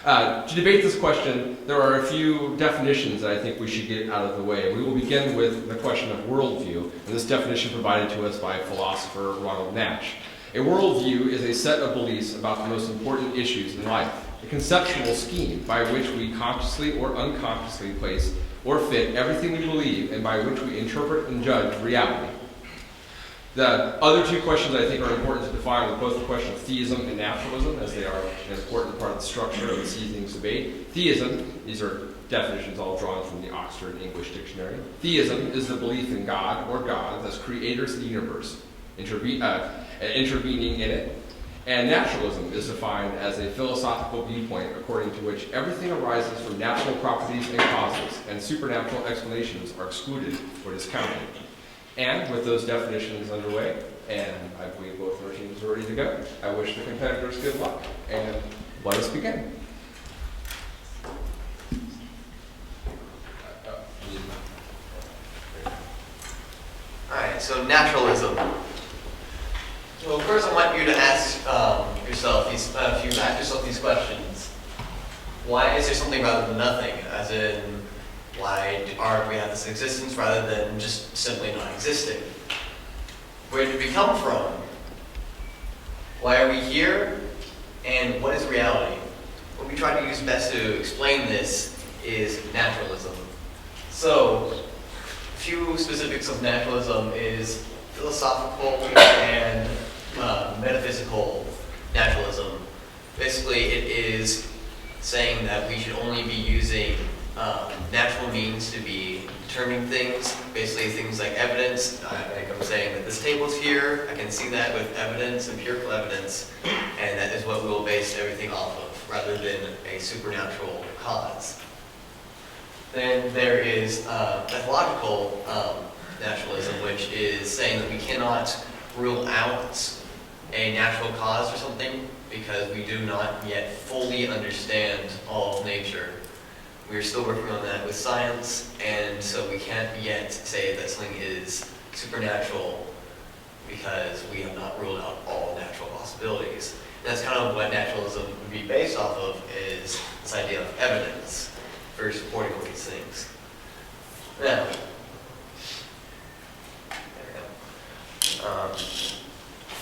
To debate this question, there are a few definitions that I think we should get out of the way. We will begin with the question of worldview, and this definition provided to us by philosopher Ronald Nash. A worldview is a set of beliefs about the most important issues in life, a conceptual scheme by which we consciously or unconsciously place or fit everything we believe and by which we interpret and judge reality. The other two questions I think are important to define with both the question of theism and naturalism, as they are an important part of the structure of this evening's debate. Theism, these are definitions all drawn from the Oxford English Dictionary. Theism is the belief in God or gods as creators of the universe, intervening in it. And naturalism is defined as a philosophical viewpoint according to which everything arises from natural properties and causes, and supernatural explanations are excluded or discounted. And with those definitions underway, and I believe both of our teams are ready to go, I wish the competitors good luck, and let us begin. Alright, so naturalism. So first I want you to ask yourself these questions. Why is there something rather than nothing? As in, why we have this existence rather than just simply not existing? Where did we come from? Why are we here? And what is reality? What we try to use best to explain this is naturalism. So, a few specifics of naturalism is philosophical and metaphysical naturalism. Basically, it is saying that we should only be using natural means to be determining things, basically things like evidence. Like I'm saying that this table's here, I can see that with evidence, empirical evidence, and that is what we will base everything off of, rather than a supernatural cause. Then there is methodological naturalism, which is saying that we cannot rule out a natural cause for something because we do not yet fully understand all of nature. We're still working on that with science, and so we can't yet say that something is supernatural because we have not ruled out all natural possibilities. And that's kind of what naturalism would be based off of, is this idea of evidence for supporting all these things. Now,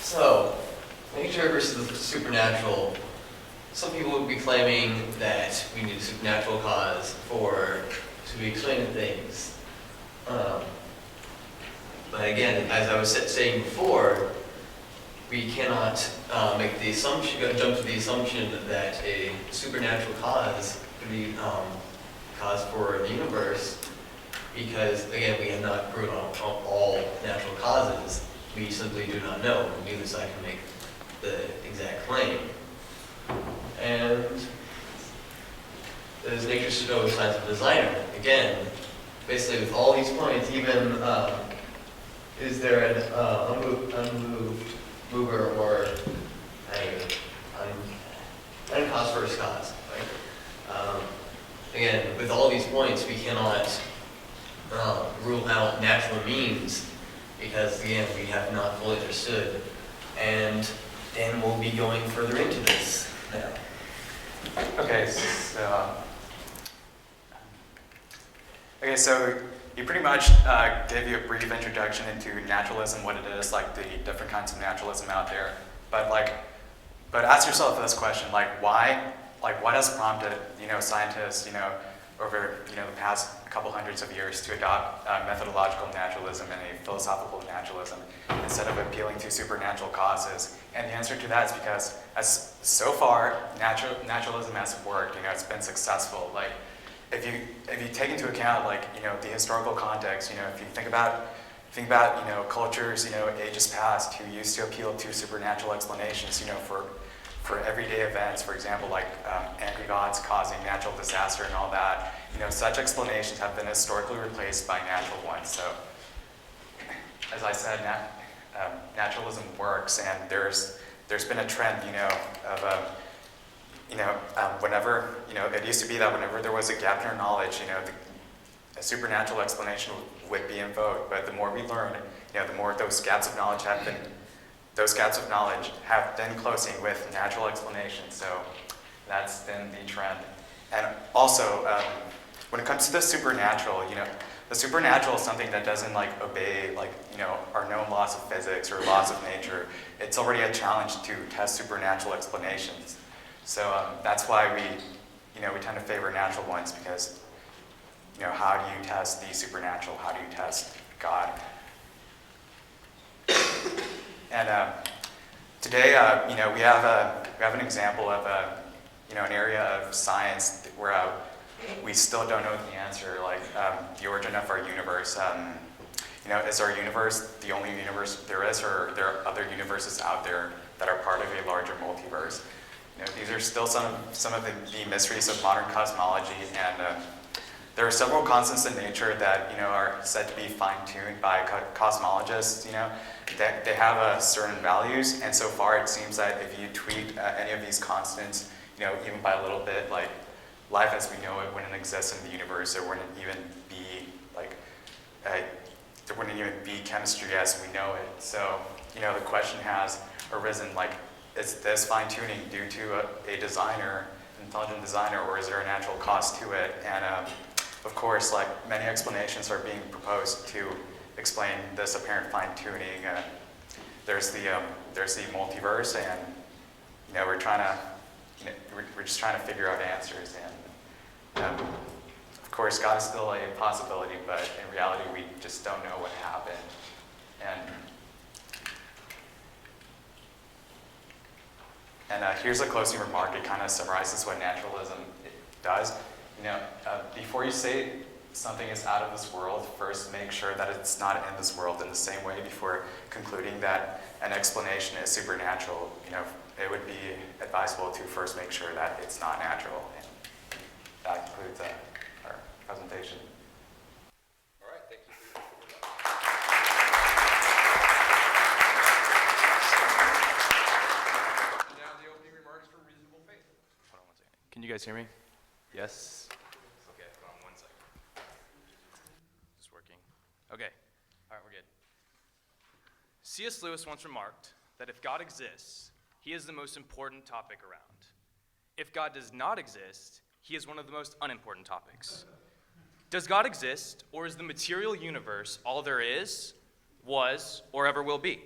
so, nature versus the supernatural. Some people would be claiming that we need a supernatural cause to be explaining things. But again, as I was saying before, we cannot jump to the assumption that a supernatural cause could be cause for the universe, because again, we have not proven all natural causes. We simply do not know. Neither side can make the exact claim. And there's nature show signs of designer. Again, basically with all these points, even is there an unmoved mover or an cause first cause, right? Again, with all these points, we cannot rule out natural means because, again, we have not fully understood. And Dan will be going further into this now. So you pretty much gave you a brief introduction into naturalism, what it is, like the different kinds of naturalism out there. But ask yourself this question, why has prompted, scientists, over, the past couple hundreds of years to adopt methodological naturalism and a philosophical naturalism instead of appealing to supernatural causes? And the answer to that is because so far, naturalism has worked, it's been successful. If you take into account the historical context, if you think about cultures, ages past who used to appeal to supernatural explanations, for everyday events, for example, angry gods causing natural disaster and all that, such explanations have been historically replaced by natural ones. So, as I said, naturalism works, and there's been a trend, of whenever, it used to be that whenever there was a gap in our knowledge, a supernatural explanation would be invoked. But the more we learn, the more those gaps of knowledge have been closing with natural explanations. So That's been the trend. And also, when it comes to the supernatural, the supernatural is something that doesn't obey our known laws of physics or laws of nature. It's already a challenge to test supernatural explanations. So that's why we tend to favor natural ones, because how do you test the supernatural? How do you test God? And today, we have an example of an area of science where we still don't know the answer, like the origin of our universe. Is our universe the only universe there is, or are there other universes out there that are part of a larger multiverse? These are still some of the mysteries of modern cosmology, and there are several constants in nature that are said to be fine-tuned by cosmologists. They have certain values, and so far it seems that if you tweak any of these constants, even by a little bit, like life as we know it wouldn't exist in the universe. There wouldn't even be chemistry as we know it. So the question has arisen, is this fine-tuning due to a designer, an intelligent designer, or is there a natural cost to it? And of course, many explanations are being proposed to explain this apparent fine-tuning. There's the multiverse, and we're just trying to figure out answers. And of course, God is still a possibility, but in reality, we just don't know what happened. And here's a closing remark. It kind of summarizes what naturalism does. Before you say something is out of this world, first make sure that it's not in this world. In the same way, before concluding that an explanation is supernatural, it would be advisable to first make sure that it's not natural. And that concludes our presentation. All right, thank you. Now the opening remarks for reasonable faith. Hold on one second. Can you guys hear me? Yes? Okay, hold on one second. Is this working? Okay. All right, we're good. C.S. Lewis once remarked that if God exists, he is the most important topic around. If God does not exist, he is one of the most unimportant topics. Does God exist, or is the material universe all there is, was, or ever will be?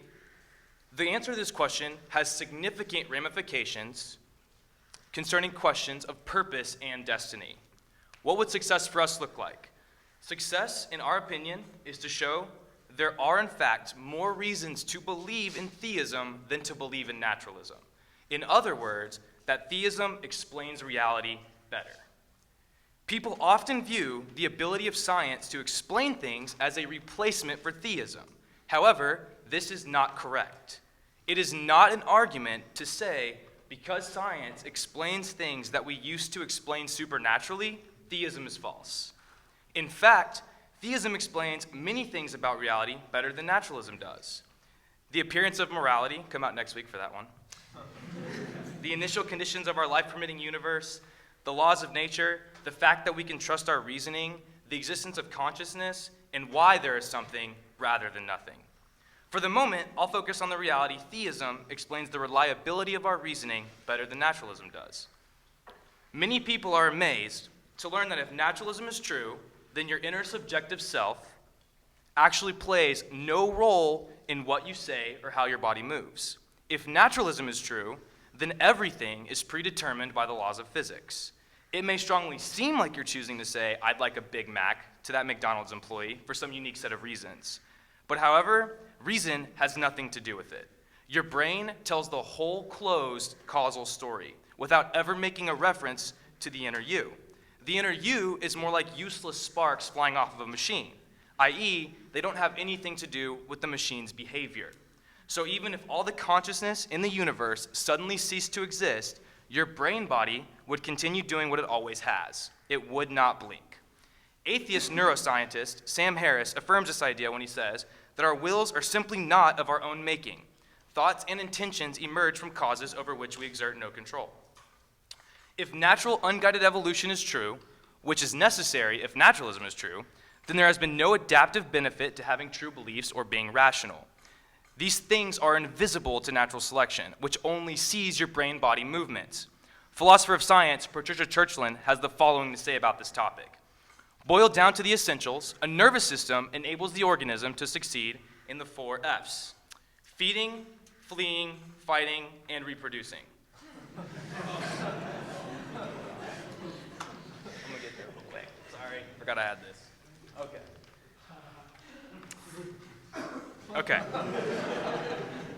The answer to this question has significant ramifications concerning questions of purpose and destiny. What would success for us look like? Success, in our opinion, is to show there are, in fact, more reasons to believe in theism than to believe in naturalism. In other words, that theism explains reality better. People often view the ability of science to explain things as a replacement for theism. However, this is not correct. It is not an argument to say, because science explains things that we used to explain supernaturally, theism is false. In fact, theism explains many things about reality better than naturalism does. The appearance of morality, come out next week for that one. The initial conditions of our life-permitting universe, the laws of nature, the fact that we can trust our reasoning, the existence of consciousness, and why there is something rather than nothing. For the moment, I'll focus on the reality theism explains the reliability of our reasoning better than naturalism does. Many people are amazed to learn that if naturalism is true, then your inner subjective self actually plays no role in what you say or how your body moves. If naturalism is true, then everything is predetermined by the laws of physics. It may strongly seem like you're choosing to say, I'd like a Big Mac to that McDonald's employee for some unique set of reasons. But however, reason has nothing to do with it. Your brain tells the whole closed causal story without ever making a reference to the inner you. The inner you is more like useless sparks flying off of a machine, i.e., they don't have anything to do with the machine's behavior. So even if all the consciousness in the universe suddenly ceased to exist, your brain body would continue doing what it always has. It would not blink. Atheist neuroscientist Sam Harris affirms this idea when he says that our wills are simply not of our own making. Thoughts and intentions emerge from causes over which we exert no control. If natural unguided evolution is true, which is necessary if naturalism is true, then there has been no adaptive benefit to having true beliefs or being rational. These things are invisible to natural selection, which only sees your brain-body movements. Philosopher of science Patricia Churchland has the following to say about this topic. Boiled down to the essentials, a nervous system enables the organism to succeed in the 4 F's: feeding, fleeing, fighting, and reproducing. I'm gonna get there real quick. Sorry, forgot I had this. Okay.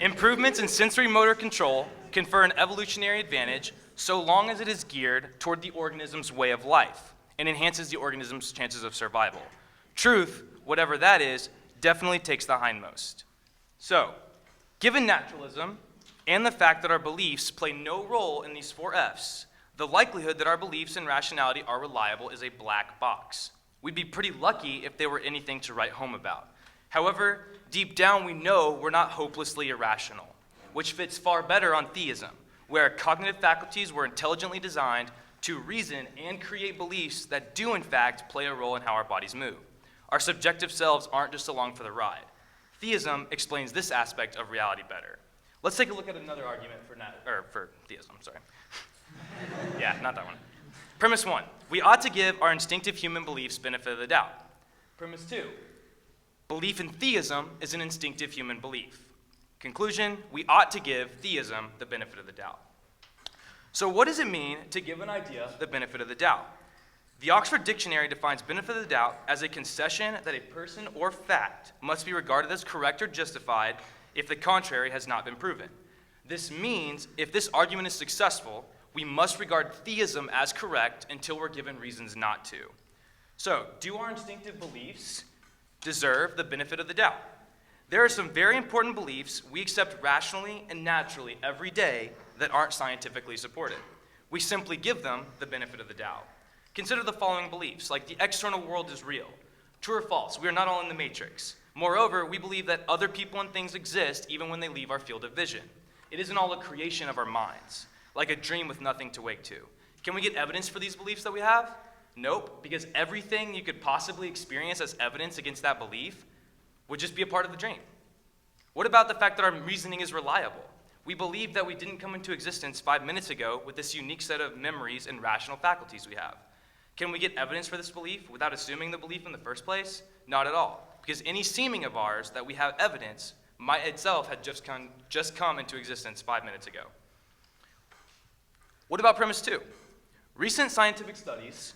Improvements in sensory motor control confer an evolutionary advantage so long as it is geared toward the organism's way of life and enhances the organism's chances of survival. Truth, whatever that is, definitely takes the hindmost. So, given naturalism and the fact that our beliefs play no role in these 4 F's, the likelihood that our beliefs and rationality are reliable is a black box. We'd be pretty lucky if they were anything to write home about. However, deep down we know we're not hopelessly irrational, which fits far better on theism, where our cognitive faculties were intelligently designed to reason and create beliefs that do in fact play a role in how our bodies move. Our subjective selves aren't just along for the ride. Theism explains this aspect of reality better. Let's take a look at another argument for theism, sorry. Yeah, not that one. Premise 1, we ought to give our instinctive human beliefs benefit of the doubt. Premise 2, belief in theism is an instinctive human belief. Conclusion, we ought to give theism the benefit of the doubt. So what does it mean to give an idea the benefit of the doubt? The Oxford Dictionary defines benefit of the doubt as a concession that a person or fact must be regarded as correct or justified if the contrary has not been proven. This means if this argument is successful, we must regard theism as correct until we're given reasons not to. So, do our instinctive beliefs deserve the benefit of the doubt? There are some very important beliefs we accept rationally and naturally every day that aren't scientifically supported. We simply give them the benefit of the doubt. Consider the following beliefs, like the external world is real. True or false, we are not all in the matrix. Moreover, we believe that other people and things exist even when they leave our field of vision. It isn't all a creation of our minds, like a dream with nothing to wake to. Can we get evidence for these beliefs that we have? Nope, because everything you could possibly experience as evidence against that belief would just be a part of the dream. What about the fact that our reasoning is reliable? We believe that we didn't come into existence 5 minutes ago with this unique set of memories and rational faculties we have. Can we get evidence for this belief without assuming the belief in the first place? Not at all, because any seeming of ours that we have evidence might itself have just come into existence 5 minutes ago. What about premise 2? Recent scientific studies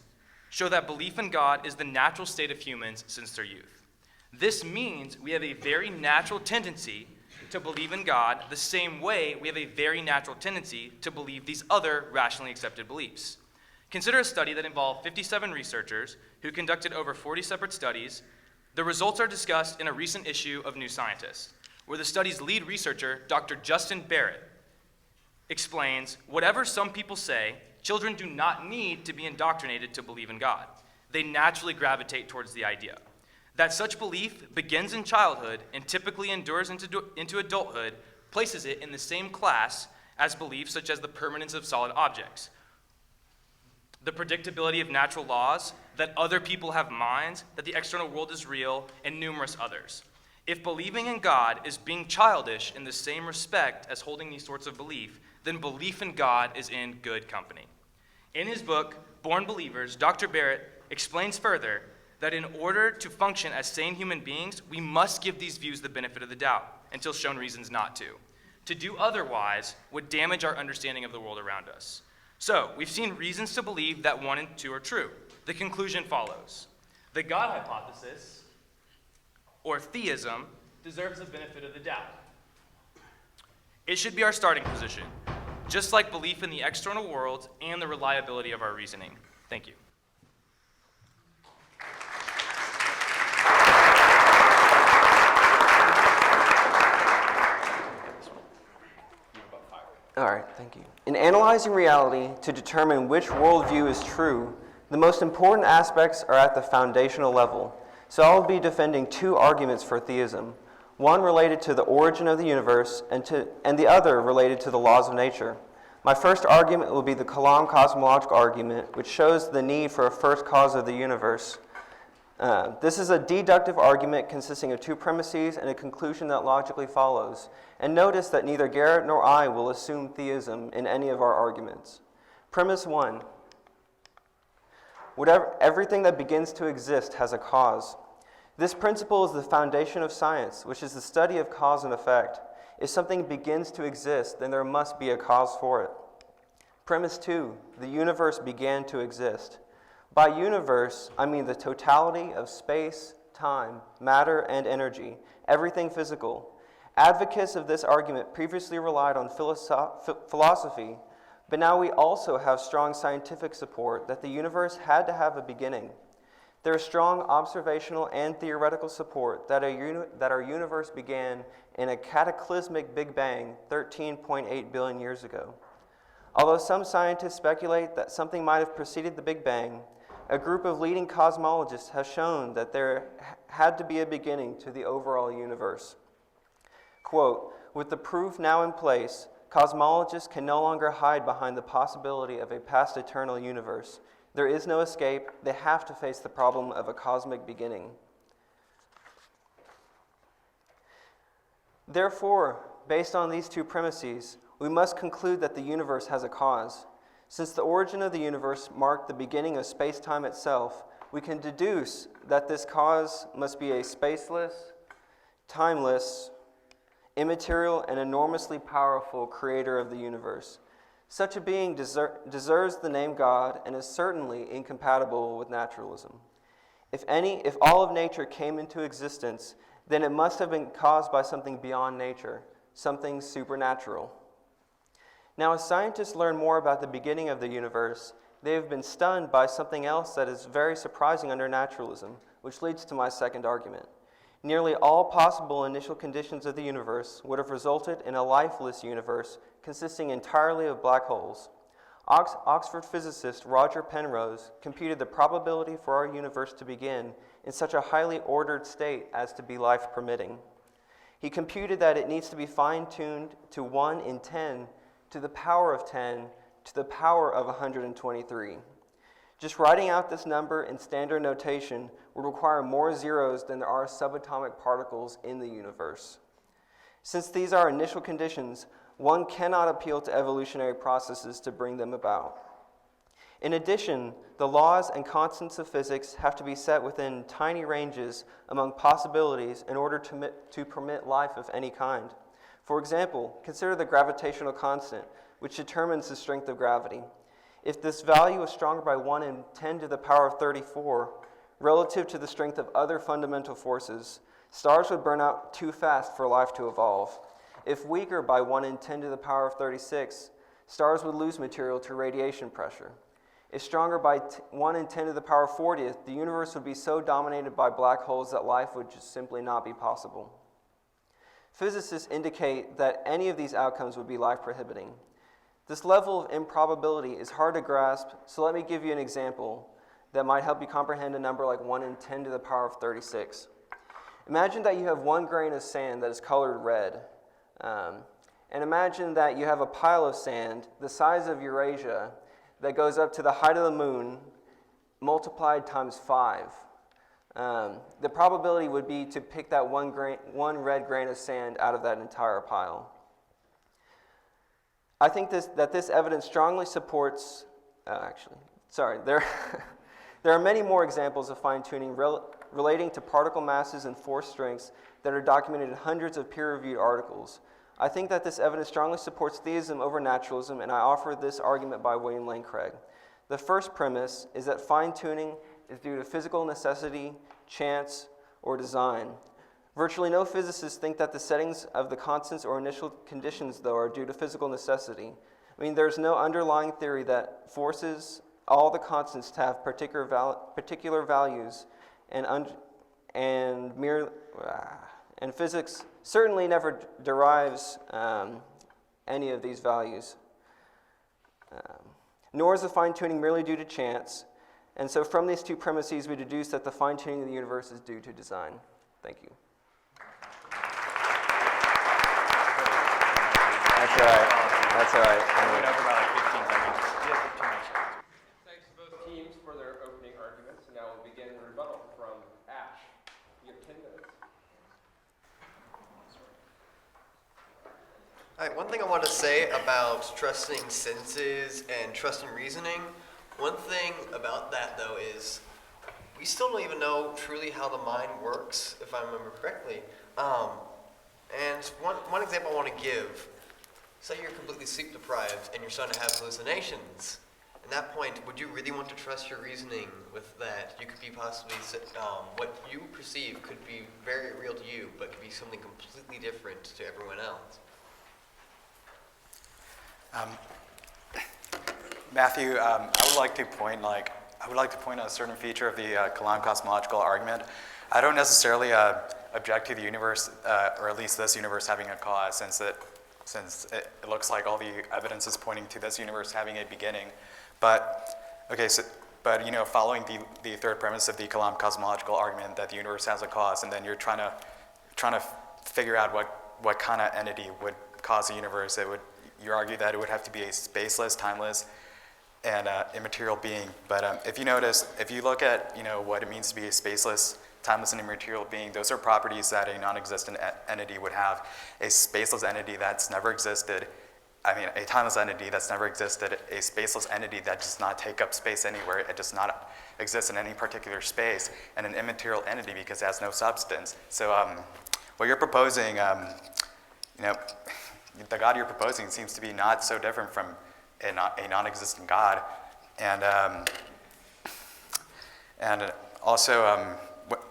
show that belief in God is the natural state of humans since their youth. This means we have a very natural tendency to believe in God the same way we have a very natural tendency to believe these other rationally accepted beliefs. Consider a study that involved 57 researchers who conducted over 40 separate studies. The results are discussed in a recent issue of New Scientist, where the study's lead researcher, Dr. Justin Barrett, explains, whatever some people say, children do not need to be indoctrinated to believe in God. They naturally gravitate towards the idea. That such belief begins in childhood and typically endures into adulthood places it in the same class as beliefs such as the permanence of solid objects, the predictability of natural laws, that other people have minds, that the external world is real, and numerous others. If believing in God is being childish in the same respect as holding these sorts of belief, then belief in God is in good company. In his book, Born Believers, Dr. Barrett explains further that in order to function as sane human beings, we must give these views the benefit of the doubt until shown reasons not to. To do otherwise would damage our understanding of the world around us. So, we've seen reasons to believe that 1 and 2 are true. The conclusion follows. The God hypothesis, or theism, deserves the benefit of the doubt. It should be our starting position, just like belief in the external world and the reliability of our reasoning. Thank you. All right, thank you. In analyzing reality to determine which worldview is true, the most important aspects are at the foundational level. So I'll be defending 2 arguments for theism, one related to the origin of the universe and the other related to the laws of nature. My first argument will be the Kalam cosmological argument, which shows the need for a first cause of the universe. This is a deductive argument consisting of 2 premises and a conclusion that logically follows. And notice that neither Garrett nor I will assume theism in any of our arguments. Premise 1. Everything that begins to exist has a cause. This principle is the foundation of science, which is the study of cause and effect. If something begins to exist, then there must be a cause for it. Premise 2. The universe began to exist. By universe, I mean the totality of space, time, matter, and energy, everything physical. Advocates of this argument previously relied on philosophy, but now we also have strong scientific support that the universe had to have a beginning. There is strong observational and theoretical support that our universe began in a cataclysmic Big Bang 13.8 billion years ago. Although some scientists speculate that something might have preceded the Big Bang, a group of leading cosmologists has shown that there had to be a beginning to the overall universe. Quote, with the proof now in place, cosmologists can no longer hide behind the possibility of a past eternal universe. There is no escape. They have to face the problem of a cosmic beginning. Therefore, based on these two premises, we must conclude that the universe has a cause. Since the origin of the universe marked the beginning of space-time itself, we can deduce that this cause must be a spaceless, timeless, immaterial, and enormously powerful creator of the universe. Such a being deserves the name God and is certainly incompatible with naturalism. If all of nature came into existence, then it must have been caused by something beyond nature, something supernatural. Now, as scientists learn more about the beginning of the universe, they have been stunned by something else that is very surprising under naturalism, which leads to my second argument. Nearly all possible initial conditions of the universe would have resulted in a lifeless universe consisting entirely of black holes. Oxford physicist Roger Penrose computed the probability for our universe to begin in such a highly ordered state as to be life-permitting. He computed that it needs to be fine-tuned to 1 in 10 to the power of 10 to the power of 123. Just writing out this number in standard notation would require more zeros than there are subatomic particles in the universe. Since these are initial conditions, one cannot appeal to evolutionary processes to bring them about. In addition, the laws and constants of physics have to be set within tiny ranges among possibilities in order to permit life of any kind. For example, consider the gravitational constant, which determines the strength of gravity. If this value is stronger by 1 in 10 to the power of 34, relative to the strength of other fundamental forces, stars would burn out too fast for life to evolve. If weaker by 1 in 10 to the power of 36, stars would lose material to radiation pressure. If stronger by 1 in 10 to the power of 40, the universe would be so dominated by black holes that life would just simply not be possible. Physicists indicate that any of these outcomes would be life-prohibiting. This level of improbability is hard to grasp, so let me give you an example that might help you comprehend a number like 1 in 10 to the power of 36. Imagine that you have 1 grain of sand that is colored red. And imagine that you have a pile of sand the size of Eurasia that goes up to the height of the moon multiplied times 5. The probability would be to pick that one red grain of sand out of that entire pile. I think that this evidence strongly supports, there are many more examples of fine-tuning relating to particle masses and force strengths that are documented in hundreds of peer-reviewed articles. I think that this evidence strongly supports theism over naturalism, and I offer this argument by William Lane Craig. The first premise is that fine-tuning is due to physical necessity, chance, or design. Virtually no physicists think that the settings of the constants or initial conditions, though, are due to physical necessity. I mean, there's no underlying theory that forces all the constants to have particular values, and physics certainly never derives any of these values. Nor is the fine-tuning merely due to chance. And so from these two premises, we deduce that the fine-tuning of the universe is due to design. Thank you. That's all right. I went over by like 15 seconds. You have 15 minutes. Thanks to both teams for their opening arguments, and now we'll begin the rebuttal from Ash. You have 10 minutes. All right, one thing I want to say about trusting senses and trusting reasoning, one thing about that though is we still don't even know truly how the mind works, if I remember correctly. And one example I want to give, say you're completely sleep deprived and you're starting to have hallucinations. At that point, would you really want to trust your reasoning with that? You could be possibly, what you perceive could be very real to you, but could be something completely different to everyone else. Matthew, I would like to point out a certain feature of the Kalam cosmological argument. I don't necessarily object to the universe, or at least this universe, having a cause, since it looks like all the evidence is pointing to this universe having a beginning. But following the third premise of the Kalam cosmological argument that the universe has a cause, and then you're trying to figure out what kind of entity would cause a universe. You argue that it would have to be a spaceless, timeless, and immaterial being. But if you look at what it means to be a spaceless, timeless, and immaterial being, those are properties that a non-existent entity would have. A spaceless entity that's never existed, a timeless entity that's never existed, a spaceless entity that does not take up space anywhere, it does not exist in any particular space, and an immaterial entity because it has no substance. So what you're proposing, the God you're proposing seems to be not so different from a non-existent God, and also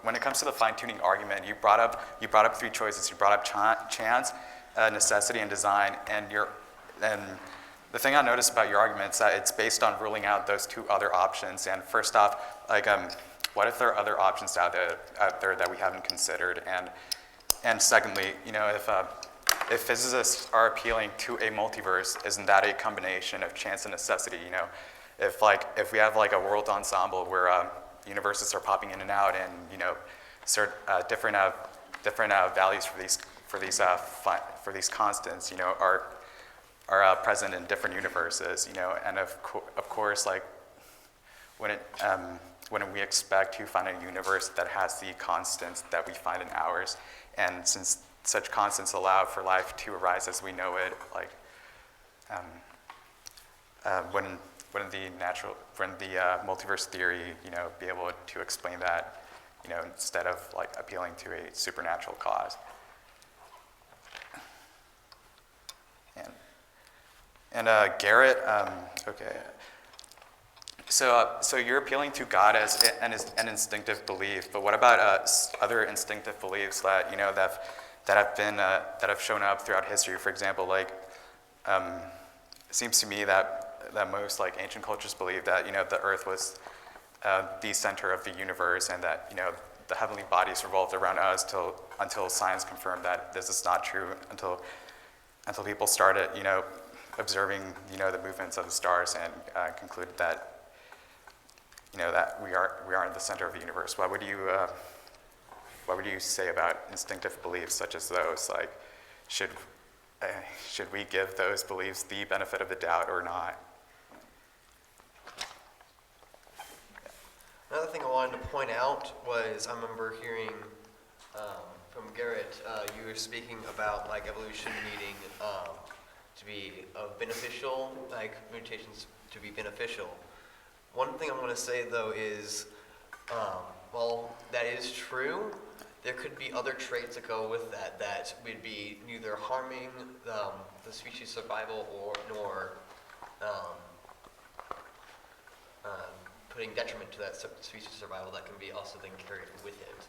when it comes to the fine-tuning argument, you brought up three choices. You brought up chance, necessity, and design, and the thing I noticed about your argument is that it's based on ruling out those two other options. And first off, what if there are other options out there that we haven't considered? And secondly, if physicists are appealing to a multiverse, isn't that a combination of chance and necessity? If we have a world ensemble where universes are popping in and out, and different values for these constants, are present in different universes, and of course, when we expect to find a universe that has the constants that we find in ours, and since such constants allow for life to arise as we know it, wouldn't the multiverse theory, be able to explain that, instead of appealing to a supernatural cause? And Garrett, okay. So you're appealing to God as an instinctive belief, but what about other instinctive beliefs that that have shown up throughout history? For example, it seems to me that most ancient cultures believe that the Earth was the center of the universe, and that the heavenly bodies revolved around us until science confirmed that this is not true. Until people started observing the movements of the stars and concluded that that we are in the center of the universe. What would you say about instinctive beliefs such as those? Should we give those beliefs the benefit of the doubt or not? Another thing I wanted to point out was I remember hearing from Garrett, you were speaking about evolution needing to be beneficial, mutations to be beneficial. One thing I'm going to say though is, while that is true, there could be other traits that go with that would be neither harming the species survival nor putting detriment to that species survival that can be also then carried with it.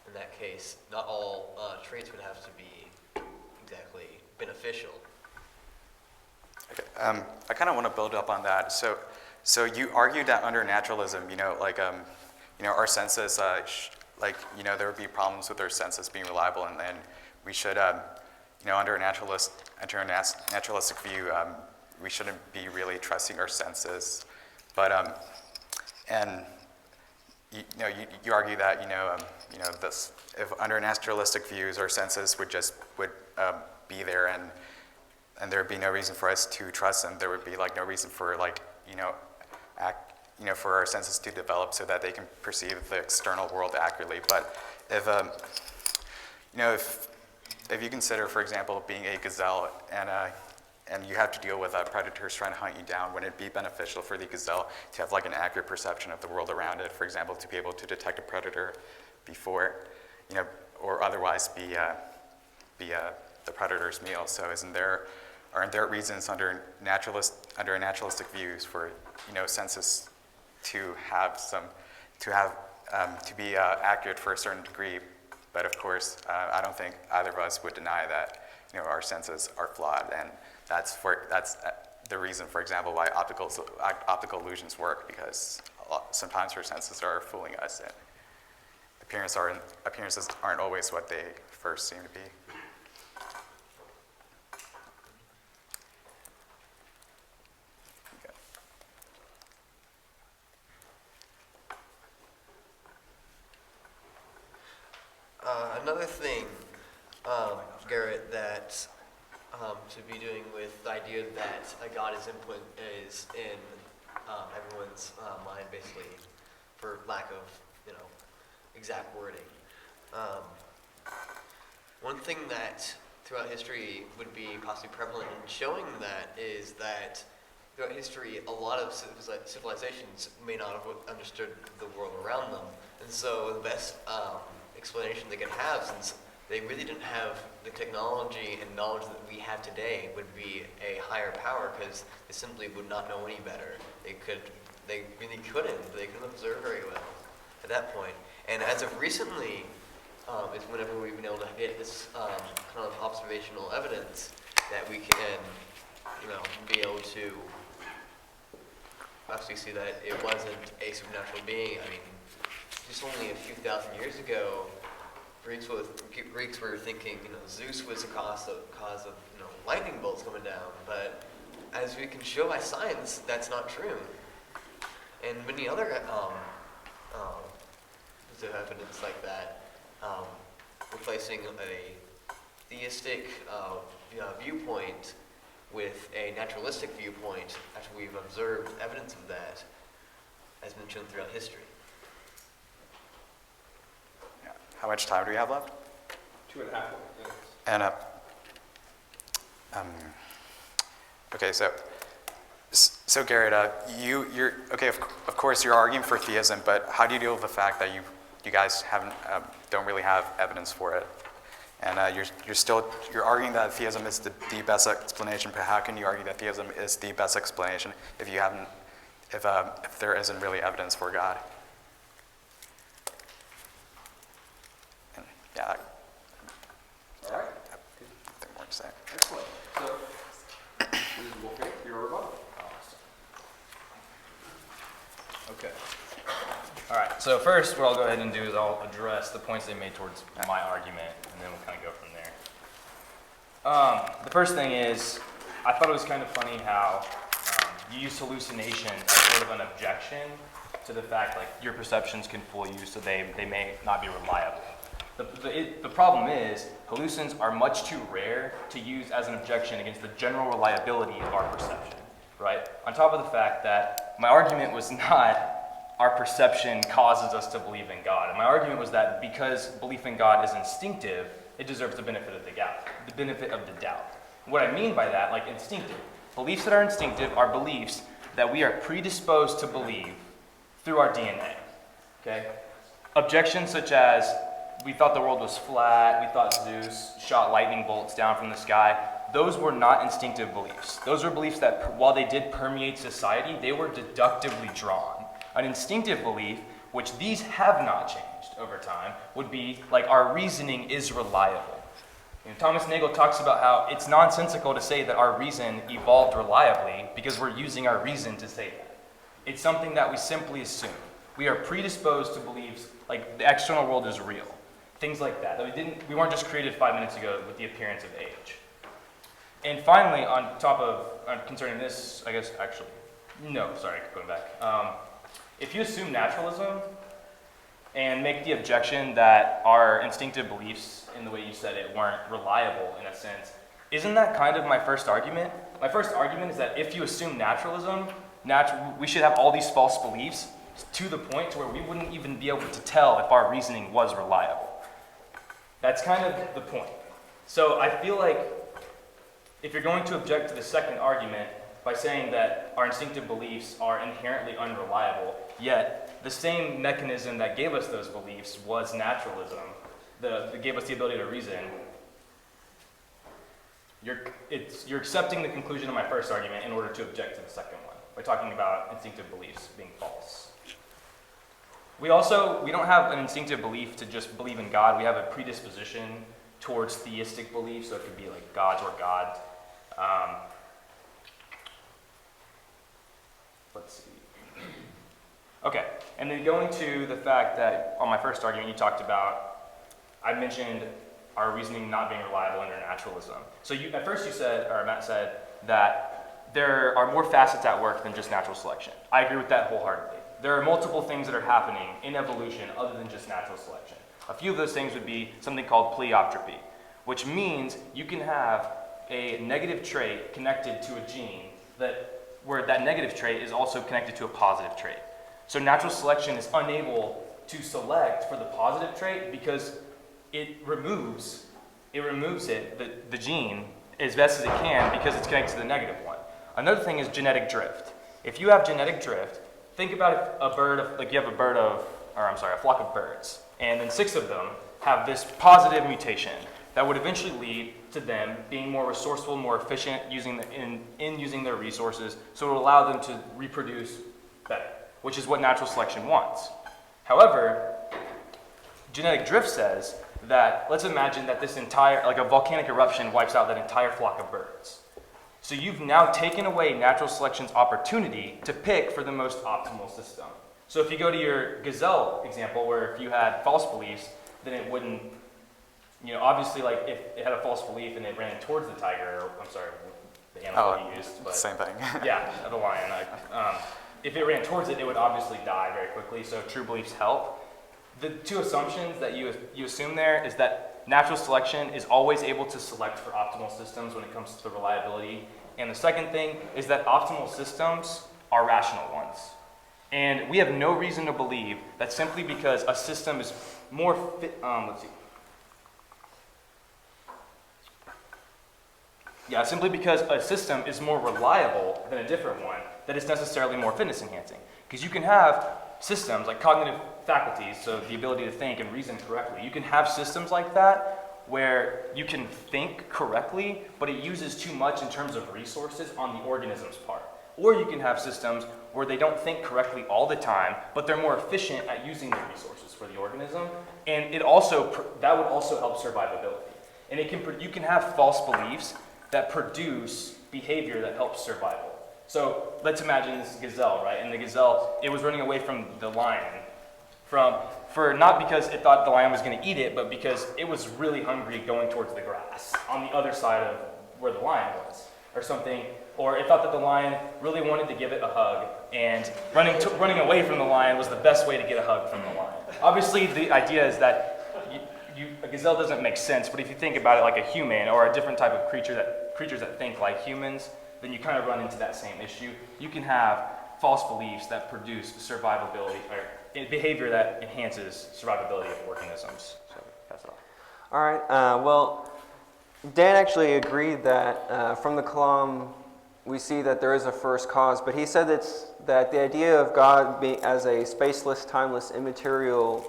In that case, not all traits would have to be exactly beneficial. Okay. I kind of want to build up on that. So you argued that under naturalism, our senses, there would be problems with our senses being reliable, and then we should, under a naturalistic view, we shouldn't be really trusting our senses. But you argue that if under naturalistic views our senses would be there, and there would be no reason for us to trust them. There would be no reason for for our senses to develop so that they can perceive the external world accurately. But if consider, for example, being a gazelle and you have to deal with predators trying to hunt you down, wouldn't it be beneficial for the gazelle to have like an accurate perception of the world around it? For example, to be able to detect a predator before, or otherwise be the predator's meal. So aren't there reasons under naturalistic views for census to be accurate for a certain degree? But of course, I don't think either of us would deny that our senses are flawed, and that's the reason, for example, why optical illusions work, because sometimes our senses are fooling us, and appearances aren't always what they first seem to be. Another thing, Garrett, that to be doing with the idea that a God is in everyone's mind, basically, for lack of exact wording. One thing that throughout history would be possibly prevalent in showing that is that throughout history, a lot of civilizations may not have understood the world around them, and so the best explanation they could have, since they really didn't have the technology and knowledge that we have today, would be a higher power, because they simply would not know any better. They really couldn't. They couldn't observe very well at that point. And as of recently, is whenever we've been able to get this kind of observational evidence that we can, be able to actually see that it wasn't a supernatural being. I mean, just only a few thousand years ago, Greeks were thinking, Zeus was the cause of lightning bolts coming down. But as we can show by science, that's not true. And many other bits of evidence like that, replacing a theistic viewpoint with a naturalistic viewpoint, after we've observed evidence of that, has been shown throughout history. How much time do we have left? 2.5 minutes. And okay, so Garrett, you're okay. Of course, you're arguing for theism, but how do you deal with the fact that you guys don't really have evidence for it, and you're arguing that theism is the best explanation? But how can you argue that theism is the best explanation if there isn't really evidence for God? Yeah. All right. Nothing more to say. Excellent. So, this is Wolfgang, your rebuttal. Okay. All right. So first, what I'll go ahead and do is I'll address the points they made towards my argument, and then we'll kind of go from there. The first thing is, I thought it was kind of funny how you use hallucination as sort of an objection to the fact like your perceptions can fool you, so they may not be reliable. The problem is, hallucinations are much too rare to use as an objection against the general reliability of our perception, right? On top of the fact that my argument was not our perception causes us to believe in God. And my argument was that because belief in God is instinctive, it deserves the benefit of the doubt. What I mean by that, like instinctive, beliefs that are instinctive are beliefs that we are predisposed to believe through our DNA, okay? Objections such as, we thought the world was flat, we thought Zeus shot lightning bolts down from the sky. Those were not instinctive beliefs. Those were beliefs that, while they did permeate society, they were deductively drawn. An instinctive belief, which these have not changed over time, would be like our reasoning is reliable. Thomas Nagel talks about how it's nonsensical to say that our reason evolved reliably because we're using our reason to say that. It's something that we simply assume. We are predisposed to believe like the external world is real. Things like that. We weren't just created 5 minutes ago with the appearance of age. And finally, concerning this, I guess actually, no, sorry, going back. If you assume naturalism and make the objection that our instinctive beliefs, in the way you said it, weren't reliable in a sense, isn't that kind of my first argument? My first argument is that if you assume naturalism, we should have all these false beliefs to the point to where we wouldn't even be able to tell if our reasoning was reliable. That's kind of the point. So I feel like if you're going to object to the second argument by saying that our instinctive beliefs are inherently unreliable, yet the same mechanism that gave us those beliefs was naturalism, that gave us the ability to reason, you're accepting the conclusion of my first argument in order to object to the second one by talking about instinctive beliefs being false. We don't have an instinctive belief to just believe in God. We have a predisposition towards theistic beliefs, so it could be like gods or God. Let's see. Okay, and then going to the fact that on my first argument you talked about, I mentioned our reasoning not being reliable under naturalism. So at first you said, or Matt said, that there are more facets at work than just natural selection. I agree with that wholeheartedly. There are multiple things that are happening in evolution other than just natural selection. A few of those things would be something called pleiotropy, which means you can have a negative trait connected to a gene where that negative trait is also connected to a positive trait. So natural selection is unable to select for the positive trait because it removes the gene, as best as it can because it's connected to the negative one. Another thing is genetic drift. If you have genetic drift, think about a flock of birds, and then 6 of them have this positive mutation that would eventually lead to them being more resourceful, more efficient in using their resources, so it will allow them to reproduce better, which is what natural selection wants. However, genetic drift says that, let's imagine that like a volcanic eruption wipes out that entire flock of birds. So you've now taken away natural selection's opportunity to pick for the most optimal system. So if you go to your gazelle example, where if you had false beliefs, then it wouldn't, obviously, like if it had a false belief and it ran towards the tiger, or I'm sorry, the animal you used, but same thing. yeah, the lion. If it ran towards it, it would obviously die very quickly. So true beliefs help. The 2 assumptions that you assume there is that natural selection is always able to select for optimal systems when it comes to reliability. And the second thing is that optimal systems are rational ones. And we have no reason to believe that simply because a system is more simply because a system is more reliable than a different one, that it's necessarily more fitness enhancing. Because you can have systems like cognitive faculties, so the ability to think and reason correctly. You can have systems like that where you can think correctly, but it uses too much in terms of resources on the organism's part. Or you can have systems where they don't think correctly all the time, but they're more efficient at using the resources for the organism, and that would also help survivability. And you can have false beliefs that produce behavior that helps survival. So let's imagine this gazelle, right? And the gazelle, it was running away from the lion, for not because it thought the lion was going to eat it, but because it was really hungry going towards the grass on the other side of where the lion was, or something. Or it thought that the lion really wanted to give it a hug, and running away from the lion was the best way to get a hug from the lion. Obviously, the idea is that a gazelle doesn't make sense, but if you think about it like a human or a different type of creatures that think like humans, then you kind of run into that same issue. You can have false beliefs that produce survivability or behavior that enhances survivability of organisms. So pass it off. All right. Well, Dan actually agreed that from the Kalam we see that there is a first cause, but he said that the idea of God being as a spaceless, timeless, immaterial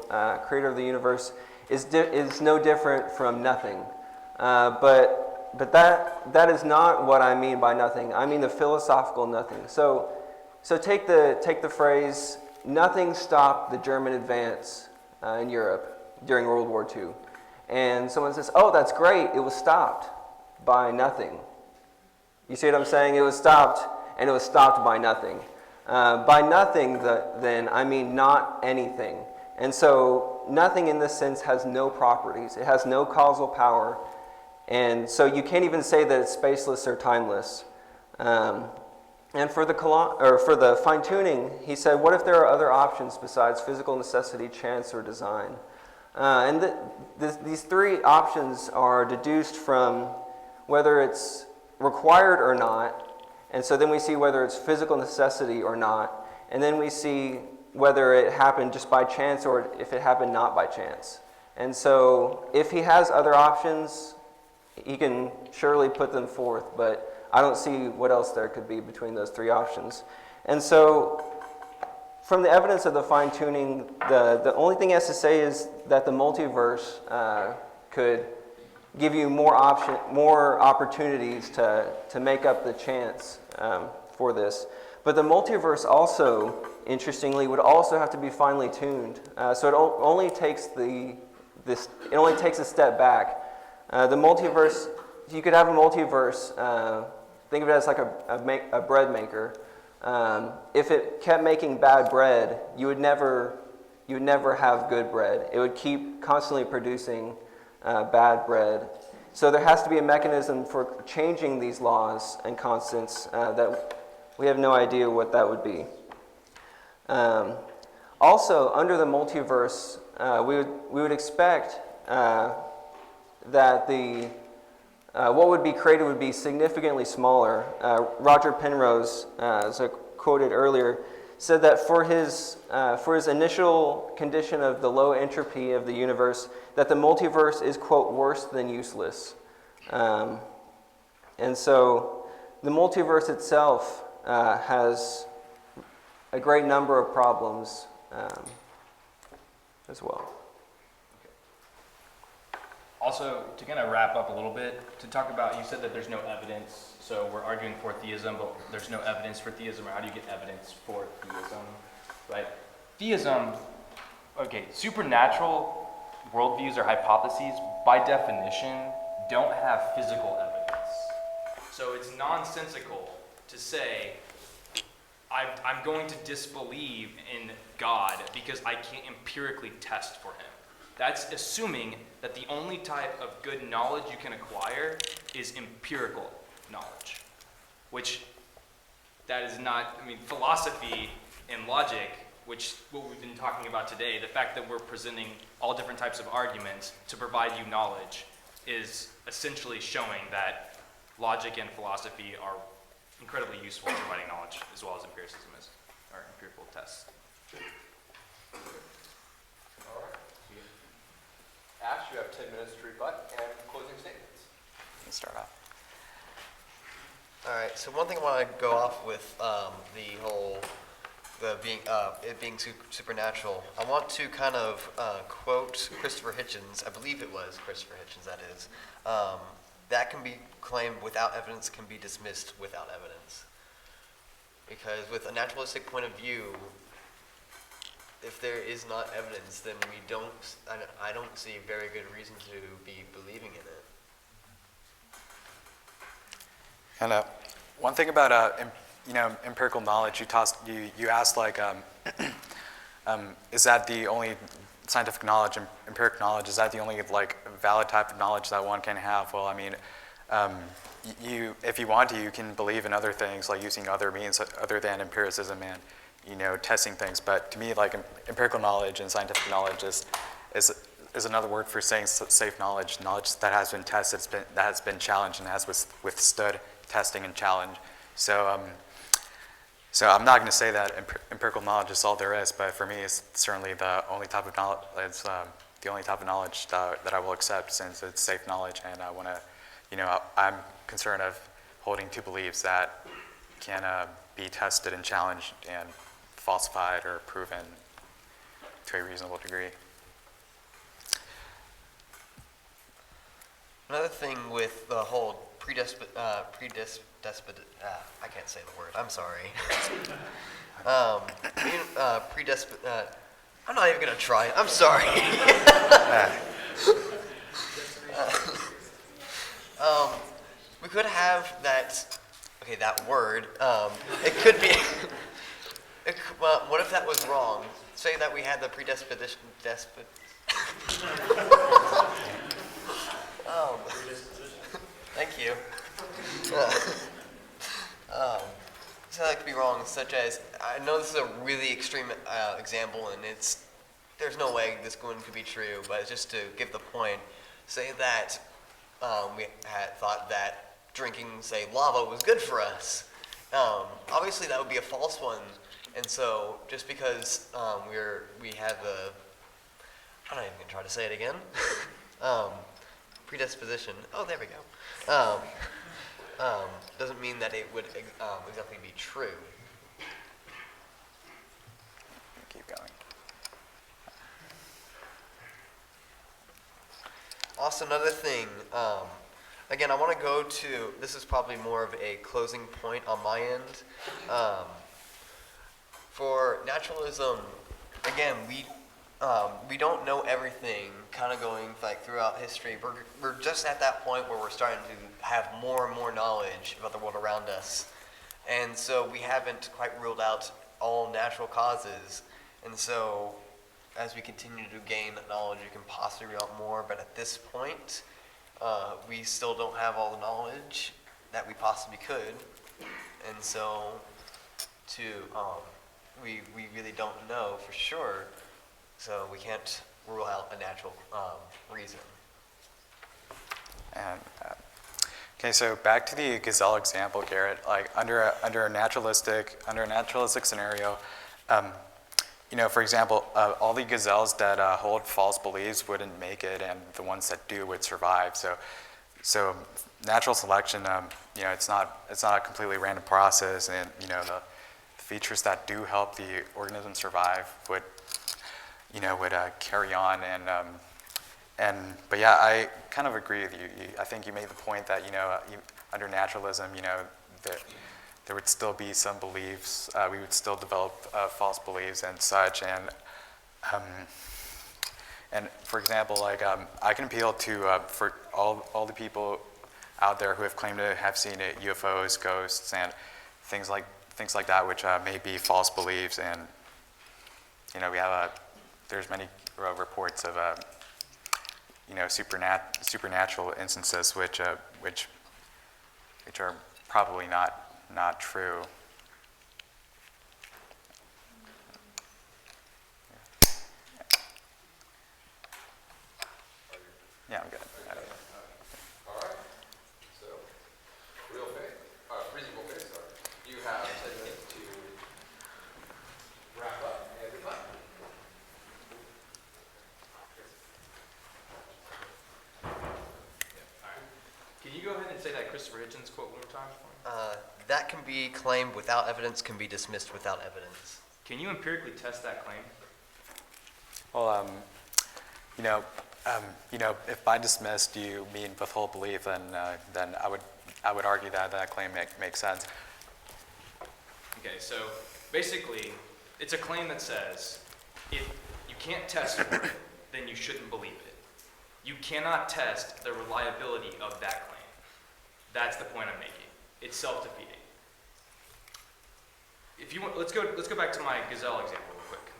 creator of the universe is no different from nothing. But that is not what I mean by nothing. I mean the philosophical nothing. So take the phrase, nothing stopped the German advance in Europe during World War II. And someone says, oh, that's great, it was stopped by nothing. You see what I'm saying? It was stopped, and it was stopped by nothing. By nothing, then, I mean not anything. And so nothing in this sense has no properties. It has no causal power. And so you can't even say that it's spaceless or timeless. And for the fine-tuning, he said, what if there are other options besides physical necessity, chance, or design? And these 3 options are deduced from whether it's required or not, and so then we see whether it's physical necessity or not, and then we see whether it happened just by chance or if it happened not by chance. And so if he has other options, he can surely put them forth, but I don't see what else there could be between those three options. And so, from the evidence of the fine-tuning, the only thing he has to say is that the multiverse could give you more opportunities to make up the chance for this. But the multiverse also, interestingly, would also have to be finely tuned. So it only takes a step back. The multiverse, you could have a multiverse. Think of it as like a bread maker. If it kept making bad bread, you would never have good bread. It would keep constantly producing bad bread. So there has to be a mechanism for changing these laws and constants that we have no idea what that would be. Also, under the multiverse, we would expect that what would be created would be significantly smaller. Roger Penrose, as I quoted earlier, said that for his initial condition of the low entropy of the universe, that the multiverse is, quote, worse than useless. And so the multiverse itself has a great number of problems as well. Also, to kind of wrap up a little bit, to talk about, you said that there's no evidence, so we're arguing for theism, but there's no evidence for theism, or how do you get evidence for theism, right? Theism, okay, supernatural worldviews or hypotheses, by definition, don't have physical evidence. So it's nonsensical to say, I'm going to disbelieve in God because I can't empirically test for him. That's assuming that the only type of good knowledge you can acquire is empirical knowledge, which that is not, philosophy and logic, which what we've been talking about today, the fact that we're presenting all different types of arguments to provide you knowledge is essentially showing that logic and philosophy are incredibly useful in providing knowledge, as well as empiricism is, or empirical tests. All right. Ash, you have 10 minutes to rebut and closing statements. Let's start off. All right. So one thing I want to go off with it being supernatural. I want to kind of quote Christopher Hitchens. I believe it was Christopher Hitchens. That is. That can be claimed without evidence, can be dismissed without evidence. Because with a naturalistic point of view, if there is not evidence, then I don't see a very good reason to be believing in it. And one thing about empirical knowledge, you asked like, is that the only scientific knowledge, empirical knowledge, is that the only like valid type of knowledge that one can have? Well, if you want to, you can believe in other things, like using other means other than empiricism and testing things. But to me, like empirical knowledge and scientific knowledge is another word for saying safe knowledge that has been tested, that has been challenged, and has withstood testing and challenge. So I'm not going to say that empirical knowledge is all there is, but for me, it's certainly the only type of knowledge. It's the only type of knowledge that I will accept, since it's safe knowledge, and I want to, I'm concerned of holding to beliefs that can be tested and challenged and falsified or proven to a reasonable degree. Another thing with the whole I can't say the word. I'm sorry. I'm not even gonna try. I'm sorry. We could have that. Okay, that word. It could be. Well, what if that was wrong? Say that we had the predisposition. Thank you. So that could be wrong, such as, I know this is a really extreme example, and there's no way this one could be true, but just to give the point, say that we had thought that drinking, say, lava was good for us. Obviously, that would be a false one, and so just because we have the, I'm not even gonna try to say it again. predisposition. Oh, there we go. Doesn't mean that it would exactly be true. Keep going. Also, another thing, again, I want to go to, this is probably more of a closing point on my end. For naturalism, again, we don't know everything kind of going like throughout history. We're just at that point where we're starting to have more and more knowledge about the world around us. And so we haven't quite ruled out all natural causes. And so as we continue to gain knowledge, we can possibly rule out more. But at this point, we still don't have all the knowledge that we possibly could. And so we really don't know for sure. So we can't rule out a natural reason. And okay, so back to the gazelle example, Garrett. Like under a naturalistic scenario, for example, all the gazelles that hold false beliefs wouldn't make it, and the ones that do would survive. So natural selection, it's not a completely random process, and the features that do help the organism survive would carry on. But yeah, I kind of agree with you. I think you made the point that under naturalism, that there would still be some beliefs. We would still develop false beliefs and such. And for example, like I can appeal to for all the people out there who have claimed to have seen UFOs, ghosts, and things like that, which may be false beliefs. And we have there's many reports of supernatural instances which are probably not true. Yeah, I'm good. All right. So, reasonable faith. Sorry. You have 10 minutes to wrap up and be done. Can you go ahead and say that Christopher Hitchens quote one more time for me? That can be claimed without evidence, can be dismissed without evidence. Can you empirically test that claim? Well, if by dismissed you mean withhold belief, then I would argue that claim makes sense. Okay, so basically, it's a claim that says if you can't test for it, then you shouldn't believe it. You cannot test the reliability of that claim. That's the point I'm making. It's self-defeating. If you want, let's go back to my gazelle example real quick.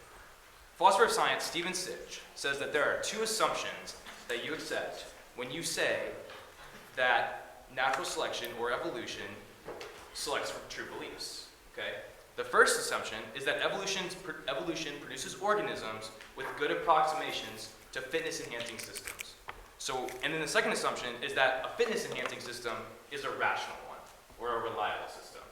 Philosopher of science Stephen Sitch says that there are two assumptions that you accept when you say that natural selection or evolution selects for true beliefs. Okay? The first assumption is that evolution produces organisms with good approximations to fitness-enhancing systems. And then the second assumption is that a fitness-enhancing system is a rational one, or a reliable system.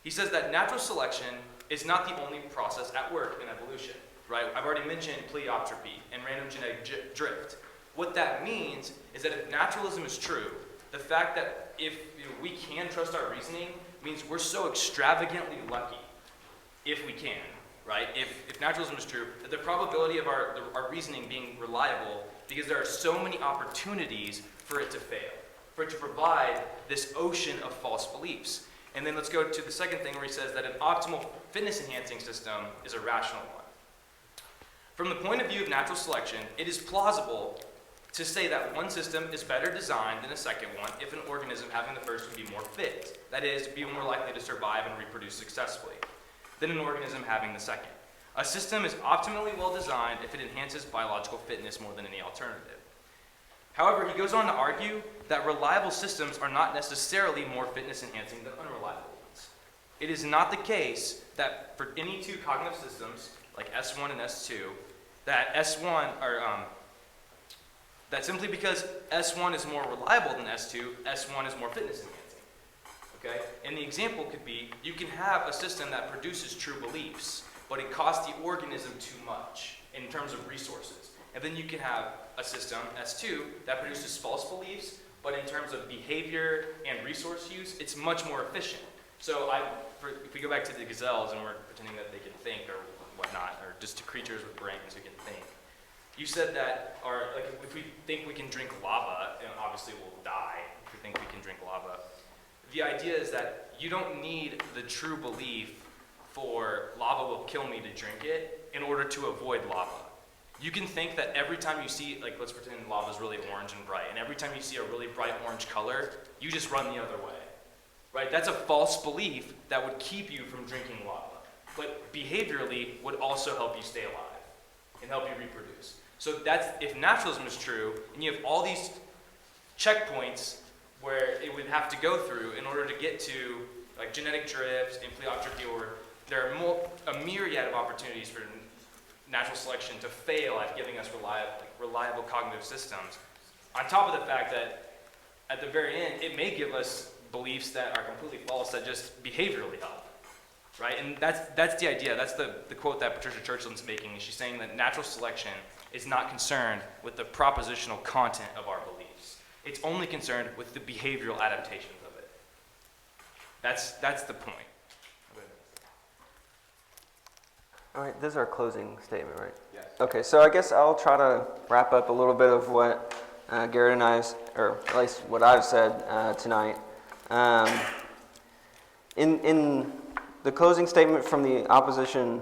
He says that natural selection is not the only process at work in evolution, right? I've already mentioned pleiotropy and random genetic drift. What that means is that if naturalism is true, the fact that if we can trust our reasoning means we're so extravagantly lucky if we can, right? If naturalism is true, that the probability of our reasoning being reliable, because there are so many opportunities for it to fail, for it to provide this ocean of false beliefs. And then let's go to the second thing where he says that an optimal fitness-enhancing system is a rational one. From the point of view of natural selection, it is plausible to say that one system is better designed than a second one if an organism having the first would be more fit, that is, be more likely to survive and reproduce successfully, than an organism having the second. A system is optimally well designed if it enhances biological fitness more than any alternative. However, he goes on to argue that reliable systems are not necessarily more fitness enhancing than unreliable ones. It is not the case that for any two cognitive systems, like S1 and S2, that that simply because S1 is more reliable than S2, S1 is more fitness enhancing. Okay? And the example could be, you can have a system that produces true beliefs, but it costs the organism too much in terms of resources. And then you can have a system, S2, that produces false beliefs, but in terms of behavior and resource use, it's much more efficient. So if we go back to the gazelles and we're pretending that they can think or whatnot, or just creatures with brains who can think, you said that if we think we can drink lava, and obviously we'll die if we think we can drink lava. The idea is that you don't need the true belief for lava will kill me to drink it in order to avoid lava. You can think that every time you see, let's pretend lava is really orange and bright, and every time you see a really bright orange color, you just run the other way, right? That's a false belief that would keep you from drinking lava, but behaviorally would also help you stay alive and help you reproduce. So if naturalism is true, and you have all these checkpoints where it would have to go through in order to get to genetic drift and pleiotropy, or there are a myriad of opportunities for natural selection to fail at giving us reliable cognitive systems. On top of the fact that at the very end, it may give us beliefs that are completely false that just behaviorally help, right? And that's the idea. That's the quote that Patricia Churchland's making. She's saying that natural selection is not concerned with the propositional content of our beliefs. It's only concerned with the behavioral adaptations of it. That's the point. All right, this is our closing statement, right? Yes. Okay, so I guess I'll try to wrap up a little bit of what Garrett and I, or at least what I've said tonight. In the closing statement from the opposition,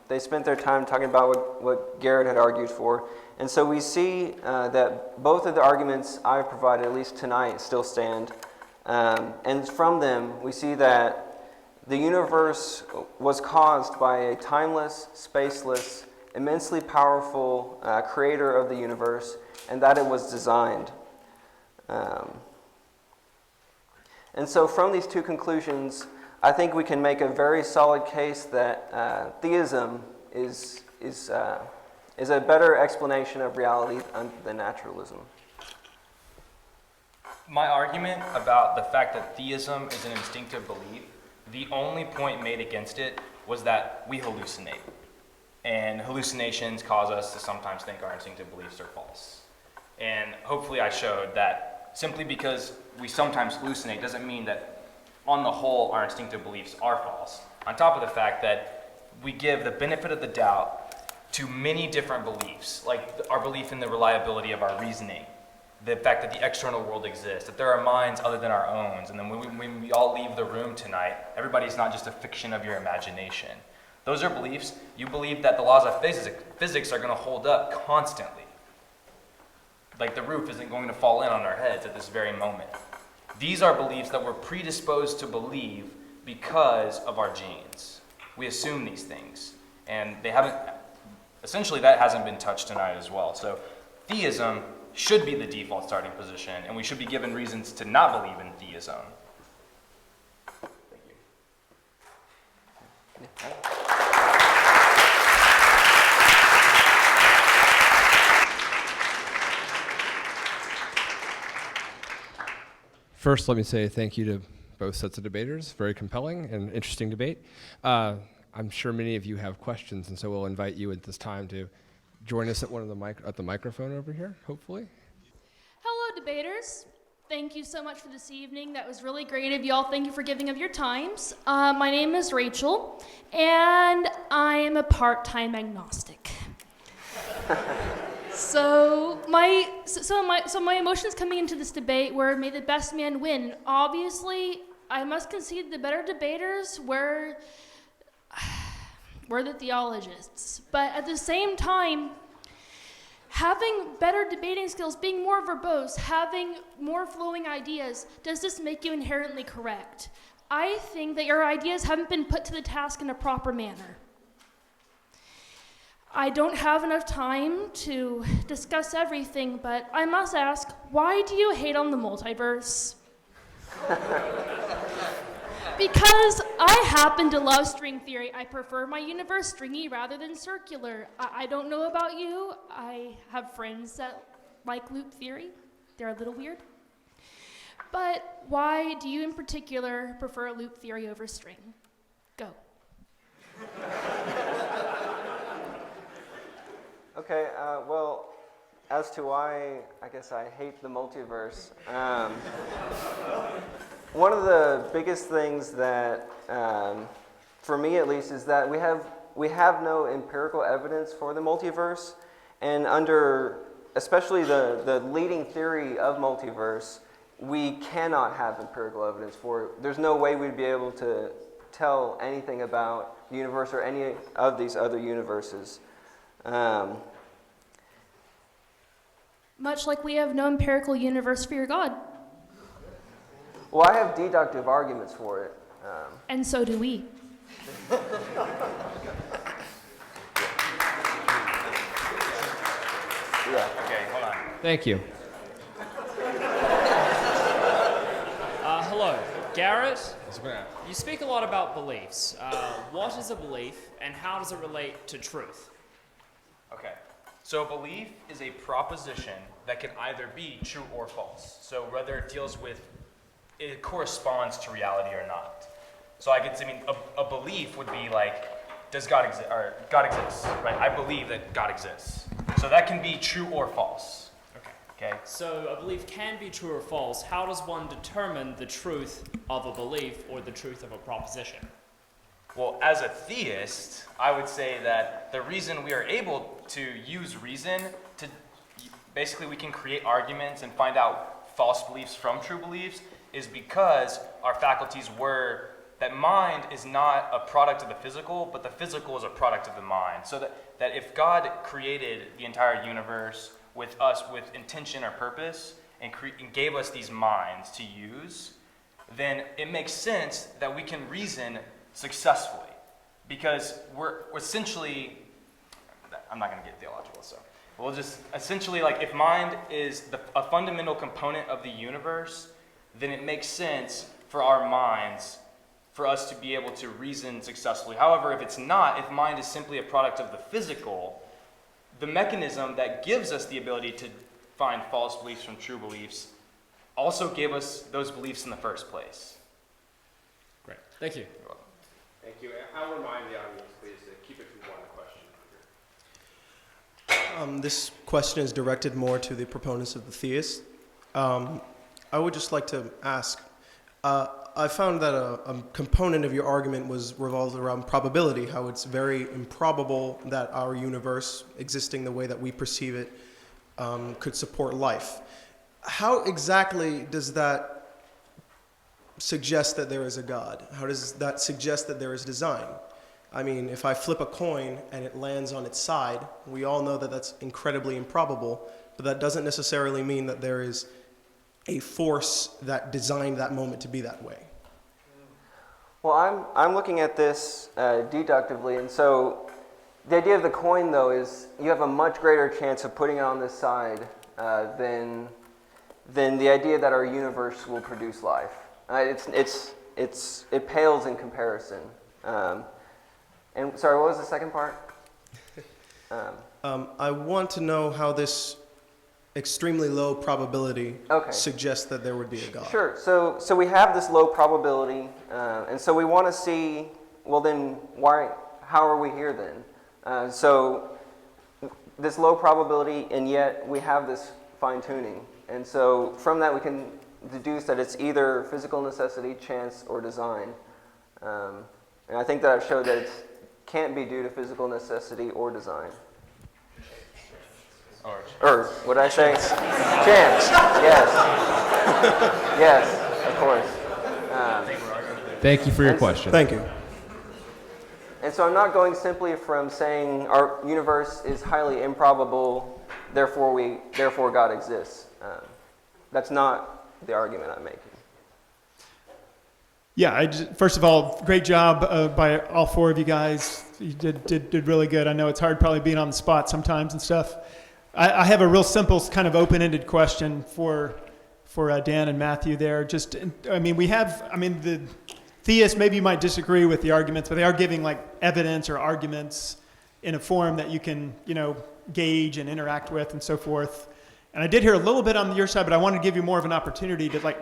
they spent their time talking about what Garrett had argued for. And so we see that both of the arguments I've provided, at least tonight, still stand. And from them, we see that the universe was caused by a timeless, spaceless, immensely powerful creator of the universe, and that it was designed. And so from these two conclusions, I think we can make a very solid case that theism is a better explanation of reality than naturalism. my argument about the fact that theism is an instinctive belief, the only point made against it was that we hallucinate. And hallucinations cause us to sometimes think our instinctive beliefs are false. And hopefully I showed that simply because we sometimes hallucinate doesn't mean that on the whole our instinctive beliefs are false. On top of the fact that we give the benefit of the doubt to many different beliefs, like our belief in the reliability of our reasoning, the fact that the external world exists, that there are minds other than our own, and then when we all leave the room tonight, everybody's not just a fiction of your imagination. Those are beliefs. You believe that the laws of physics are going to hold up constantly. Like the roof isn't going to fall in on our heads at this very moment. These are beliefs that we're predisposed to believe because of our genes. We assume these things, and they haven't, essentially that hasn't been touched tonight as well. So theism should be the default starting position, and we should be given reasons to not believe in theism. Thank you. First, let me say thank you to both sets of debaters. Very compelling and interesting debate. I'm sure many of you have questions, and so we'll invite you at this time to join us at the microphone over here, hopefully. Hello, debaters. Thank you so much for this evening. That was really great of y'all. Thank you for giving of your times. My name is Rachel, and I am a part-time agnostic. So my emotions coming into this debate were, may the best man win. Obviously, I must concede the better debaters were the theologists. But at the same time, having better debating skills, being more verbose, having more flowing ideas, does this make you inherently correct? I think that your ideas haven't been put to the task in a proper manner. I don't have enough time to discuss everything, but I must ask, why do you hate on the multiverse? Because I happen to love string theory. I prefer my universe stringy rather than circular. I don't know about you. I have friends that like loop theory. They're a little weird. But why do you in particular prefer loop theory over string? Go. Okay, well, as to why I guess I hate the multiverse, one of the biggest things that, for me at least, is that we have no empirical evidence for the multiverse, and under especially the leading theory of multiverse, we cannot have empirical evidence for it. There's no way we'd be able to tell anything about the universe or any of these other universes. Much like we have no empirical universe for your God. Well, I have deductive arguments for it. And so do we. Yeah. Okay, hold on. Thank you. Hello, Garrett. You speak a lot about beliefs. What is a belief, and how does it relate to truth? Okay. So a belief is a proposition that can either be true or false. So whether it deals with, it corresponds to reality or not. So a belief would be like, does God exist, or God exists, right? I believe that God exists. So that can be true or false. Okay. So a belief can be true or false. How does one determine the truth of a belief or the truth of a proposition? Well, as a theist, I would say that the reason we are able to use reason to, basically we can create arguments and find out false beliefs from true beliefs, is because our faculties were that mind is not a product of the physical, but the physical is a product of the mind. So that if God created the entire universe with us with intention or purpose and gave us these minds to use, then it makes sense that we can reason successfully, because we're essentially, I'm not going to get theological, so we'll just essentially, like, if mind is a fundamental component of the universe, then it makes sense for our minds for us to be able to reason successfully. However, if it's not, if mind is simply a product of the physical, the mechanism that gives us the ability to find false beliefs from true beliefs also gave us those beliefs in the first place. Great. Thank you. You're welcome. Thank you. I'll remind the audience, please, to keep it to one question. This question is directed more to the proponents of the theist. I would just like to ask, I found that a component of your argument was revolved around probability, how it's very improbable that our universe, existing the way that we perceive it, could support life. How exactly does that suggest that there is a God? How does that suggest that there is design? I mean, if I flip a coin and it lands on its side, we all know that that's incredibly improbable, but that doesn't necessarily mean that there is a force that designed that moment to be that way. Well, I'm looking at this deductively, and so the idea of the coin, though, is you have a much greater chance of putting it on this side than the idea that our universe will produce life. It pales in comparison. And sorry, what was the second part? I want to know how this extremely low probability suggests that there would be a God. Sure. So we have this low probability, and so we want to see, well then, how are we here then? So this low probability, and yet we have this fine-tuning. And so from that we can deduce that it's either physical necessity, chance, or design. And I think that I've showed that it can't be due to physical necessity or design. Or what did I say? Chance. Yes. Yes, of course. Thank you for your question. Thank you. And so I'm not going simply from saying our universe is highly improbable, therefore God exists. That's not the argument I'm making. Yeah, first of all, great job by all four of you guys. You did really good. I know it's hard probably being on the spot sometimes and stuff. I have a real simple kind of open-ended question for Dan and Matthew there. The theists, maybe you might disagree with the arguments, but they are giving like evidence or arguments in a form that you can, gauge and interact with and so forth. And I did hear a little bit on your side, but I wanted to give you more of an opportunity to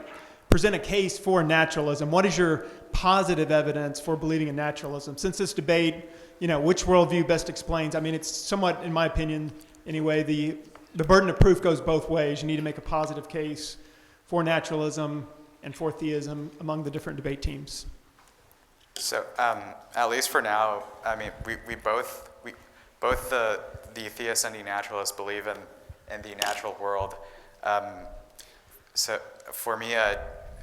present a case for naturalism. What is your positive evidence for believing in naturalism? Since this debate, which worldview best explains? I mean, it's somewhat, in my opinion, anyway, the burden of proof goes both ways. You need to make a positive case for naturalism and for theism among the different debate teams. So at least for now, I mean, we both the theists and the naturalists believe in the natural world. So for me,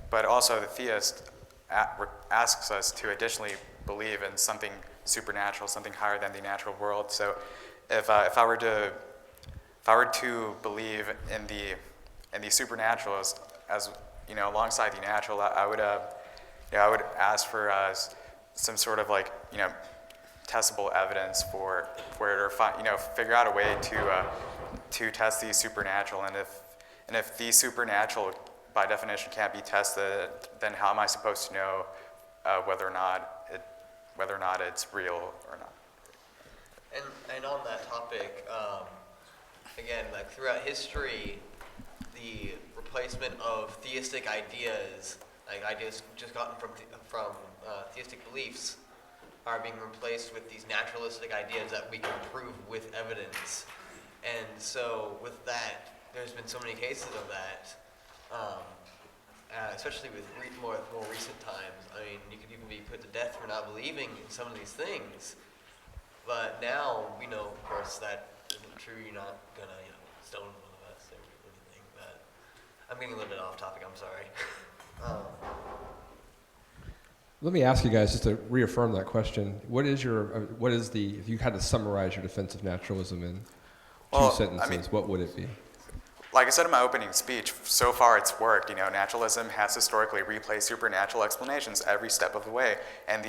but also the theist asks us to additionally believe in something supernatural, something higher than the natural world. So if I were to believe in the supernatural as alongside the natural, I would ask for some sort of testable evidence for it, or figure out a way to test the supernatural. And if the supernatural by definition can't be tested, then how am I supposed to know whether or not it's real or not? And on that topic, again, throughout history, the replacement of theistic ideas, ideas just gotten from theistic beliefs, are being replaced with these naturalistic ideas that we can prove with evidence. And so with that, there's been so many cases of that, especially with more recent times. I mean, you could even be put to death for not believing in some of these things. But now we know, of course, that isn't true. You're not gonna, stone one of us or anything. But I'm getting a little bit off topic. I'm sorry. Let me ask you guys, just to reaffirm that question, if you had to summarize your defense of naturalism in two sentences, what would it be? Like I said in my opening speech, so far it's worked. Naturalism has historically replaced supernatural explanations every step of the way, and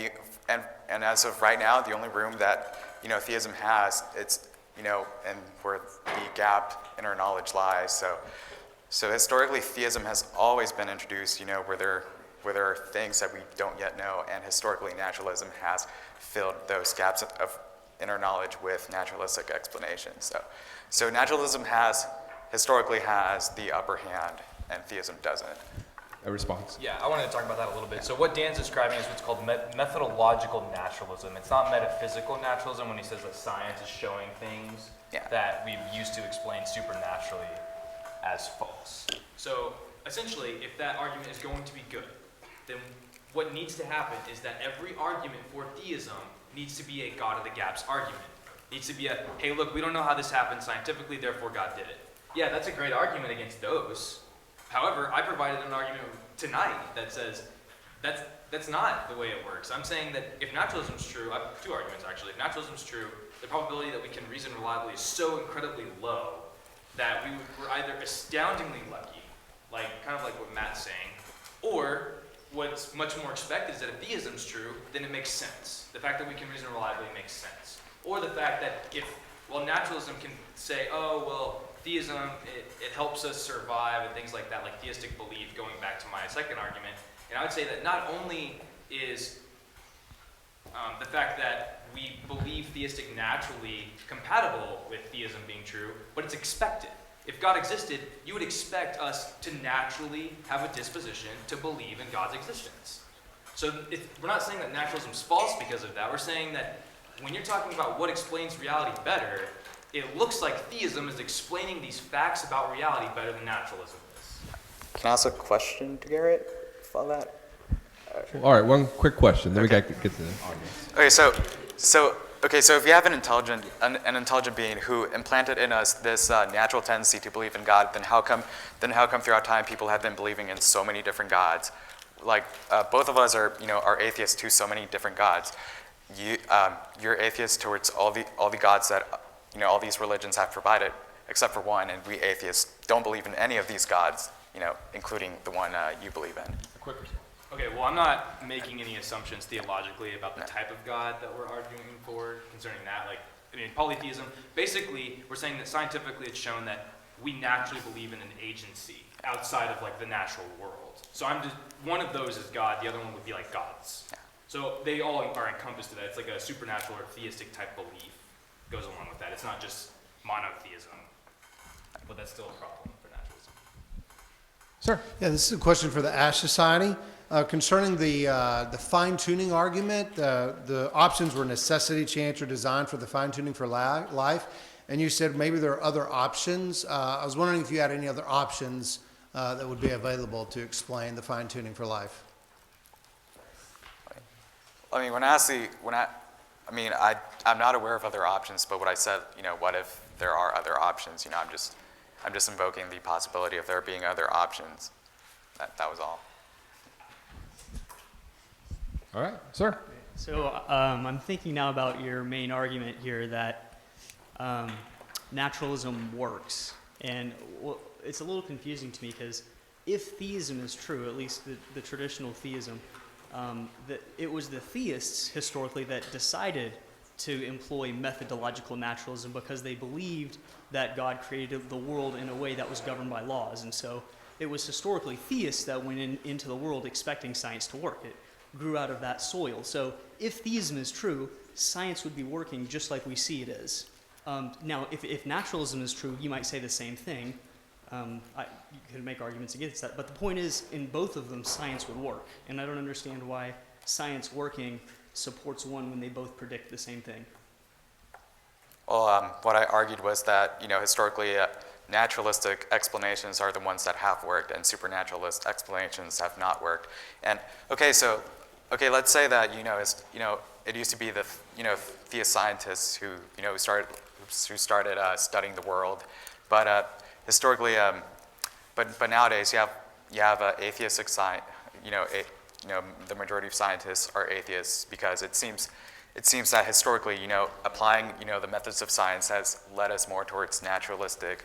as of right now, the only room that theism has, it's and where the gap in our knowledge lies. So historically, theism has always been introduced, where there are things that we don't yet know, and historically, naturalism has filled those gaps in our knowledge with naturalistic explanations. So naturalism historically has the upper hand, and theism doesn't. A response? Yeah, I wanted to talk about that a little bit. So what Dan's describing is what's called methodological naturalism. It's not metaphysical naturalism when he says that science is showing things that we've used to explain supernaturally as false. So essentially, if that argument is going to be good, then what needs to happen is that every argument for theism needs to be a God of the gaps argument. It needs to be hey, look, we don't know how this happened scientifically, therefore God did it. Yeah, that's a great argument against those. However, I provided an argument tonight that says that's not the way it works. I'm saying that if naturalism is true, I have two arguments actually. If naturalism is true, the probability that we can reason reliably is so incredibly low that we're either astoundingly lucky, kind of like what Matt's saying, or what's much more expected is that if theism is true, then it makes sense. The fact that we can reason reliably makes sense. Or the fact that naturalism can say, oh, well, theism, it helps us survive and things like that, like theistic belief, going back to my second argument. And I would say that not only is the fact that we believe theistic naturally compatible with theism being true, but it's expected. If God existed, you would expect us to naturally have a disposition to believe in God's existence. So we're not saying that naturalism is false because of that. We're saying that when you're talking about what explains reality better, it looks like theism is explaining these facts about reality better than naturalism is. Can I ask a question to Garrett? Follow that? All right, one quick question, then we got to get to the audience. Okay, so if you have an intelligent being who implanted in us this natural tendency to believe in God, then how come throughout time people have been believing in so many different gods? Both of us are atheists to so many different gods. You're atheist towards all the gods that all these religions have provided, except for one, and we atheists don't believe in any of these gods, including the one you believe in. A quick response. Okay, well, I'm not making any assumptions theologically about the type of God that we're arguing for concerning that. Polytheism, basically, we're saying that scientifically it's shown that we naturally believe in an agency outside of the natural world. So one of those is God, the other one would be gods. Yeah. So they all are encompassed in that. It's like a supernatural or theistic type belief goes along with that. It's not just monotheism, but that's still a problem for naturalism. Sir? Yeah, this is a question for the Ash Society. Concerning the fine-tuning argument, the options were necessity, chance, or design for the fine-tuning for life. And you said maybe there are other options. I was wondering if you had any other options that would be available to explain the fine-tuning for life. I mean, I'm not aware of other options, but what I said, what if there are other options? I'm just invoking the possibility of there being other options. That was all. All right, sir. So I'm thinking now about your main argument here that naturalism works. And it's a little confusing to me because if theism is true, at least the traditional theism, that it was the theists historically that decided to employ methodological naturalism because they believed that God created the world in a way that was governed by laws. And so it was historically theists that went into the world expecting science to work. It grew out of that soil. So if theism is true, science would be working just like we see it is. Now, if naturalism is true, you might say the same thing. You could make arguments against that. But the point is, in both of them, science would work. And I don't understand why science working supports one when they both predict the same thing. Well, what I argued was that, historically, naturalistic explanations are the ones that have worked, and supernaturalist explanations have not worked. And let's say that it used to be the theist scientists who started studying the world, but historically, but nowadays you have atheistic science. The majority of scientists are atheists because it seems that historically, applying the methods of science has led us more towards naturalistic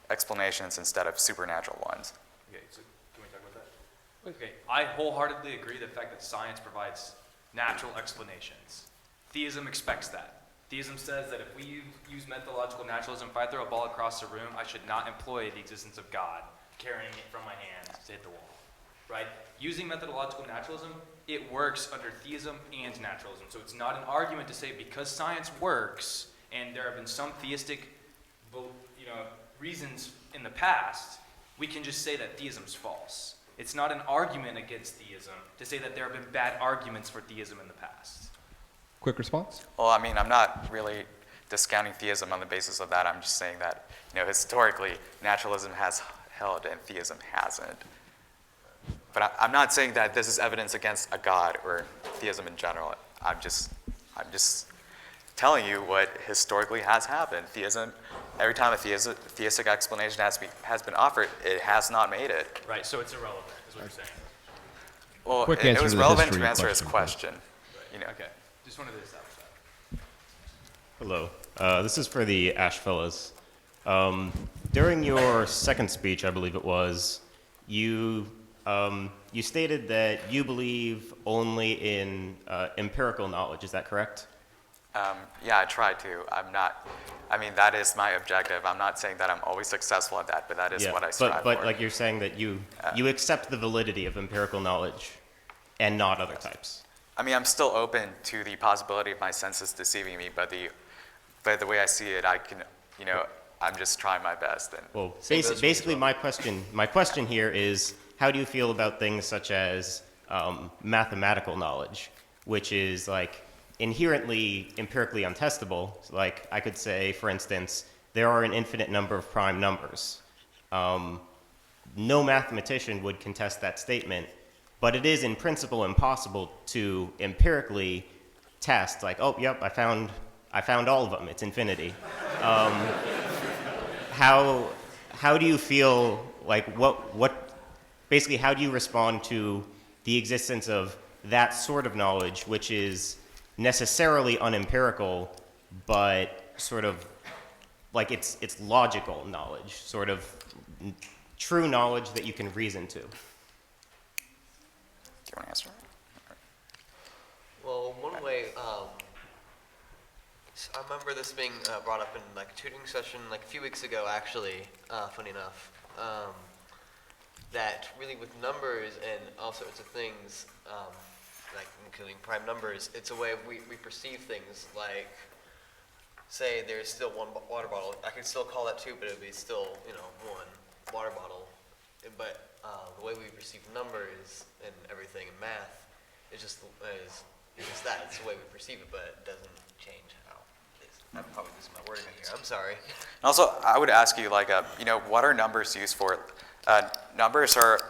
explanations instead of supernatural ones. Okay, so can we talk about that? Okay, I wholeheartedly agree the fact that science provides natural explanations. Theism expects that. Theism says that if we use methodological naturalism, if I throw a ball across the room, I should not employ the existence of God carrying it from my hands to hit the wall, right? Using methodological naturalism, it works under theism and naturalism. So it's not an argument to say because science works, and there have been some theistic, reasons in the past, we can just say that theism's false. It's not an argument against theism to say that there have been bad arguments for theism in the past. Quick response? Well, I'm not really discounting theism on the basis of that. I'm just saying that, historically, naturalism has held and theism hasn't. But I'm not saying that this is evidence against a God or theism in general. I'm just telling you what historically has happened. Theism, every time a theistic explanation has been offered, it has not made it. Right, so it's irrelevant, is what you're saying. Well, Quick it answer was to the relevant history to answer his question. question. Okay, just wanted to establish that. Hello. This is for the Ash fellas. During your second speech, I believe it was, you stated that you believe only in empirical knowledge. Is that correct? Yeah, I try to. That is my objective. I'm not saying that I'm always successful at that, but that is what I strive for. But like you're saying that you accept the validity of empirical knowledge and not other types. I'm still open to the possibility of my senses deceiving me, but the way I see it, I'm just trying my best. And well, basically, my question here is, how do you feel about things such as mathematical knowledge, which is like inherently empirically untestable? Like I could say, for instance, there are an infinite number of prime numbers. No mathematician would contest that statement, but it is in principle impossible to empirically test, like, oh, yep, I found all of them, it's infinity. How do you feel, like, basically, how do you respond to the existence of that sort of knowledge, which is necessarily unempirical, but sort of like it's logical knowledge, sort of true knowledge that you can reason to? do you want to answer? Well, one way, I remember this being brought up in like a tutoring session like a few weeks ago, actually, funny enough, that really with numbers and all sorts of things, like including prime numbers, it's a way we perceive things. Like, say there's still one water bottle. I could still call that two, but it would be still, one water bottle. But the way we perceive numbers and everything in math is just that. It's the way we perceive it, but it doesn't change how it is. I'm probably losing my wording here. I'm sorry. And also, I would ask you, like, what are numbers used for? Numbers are,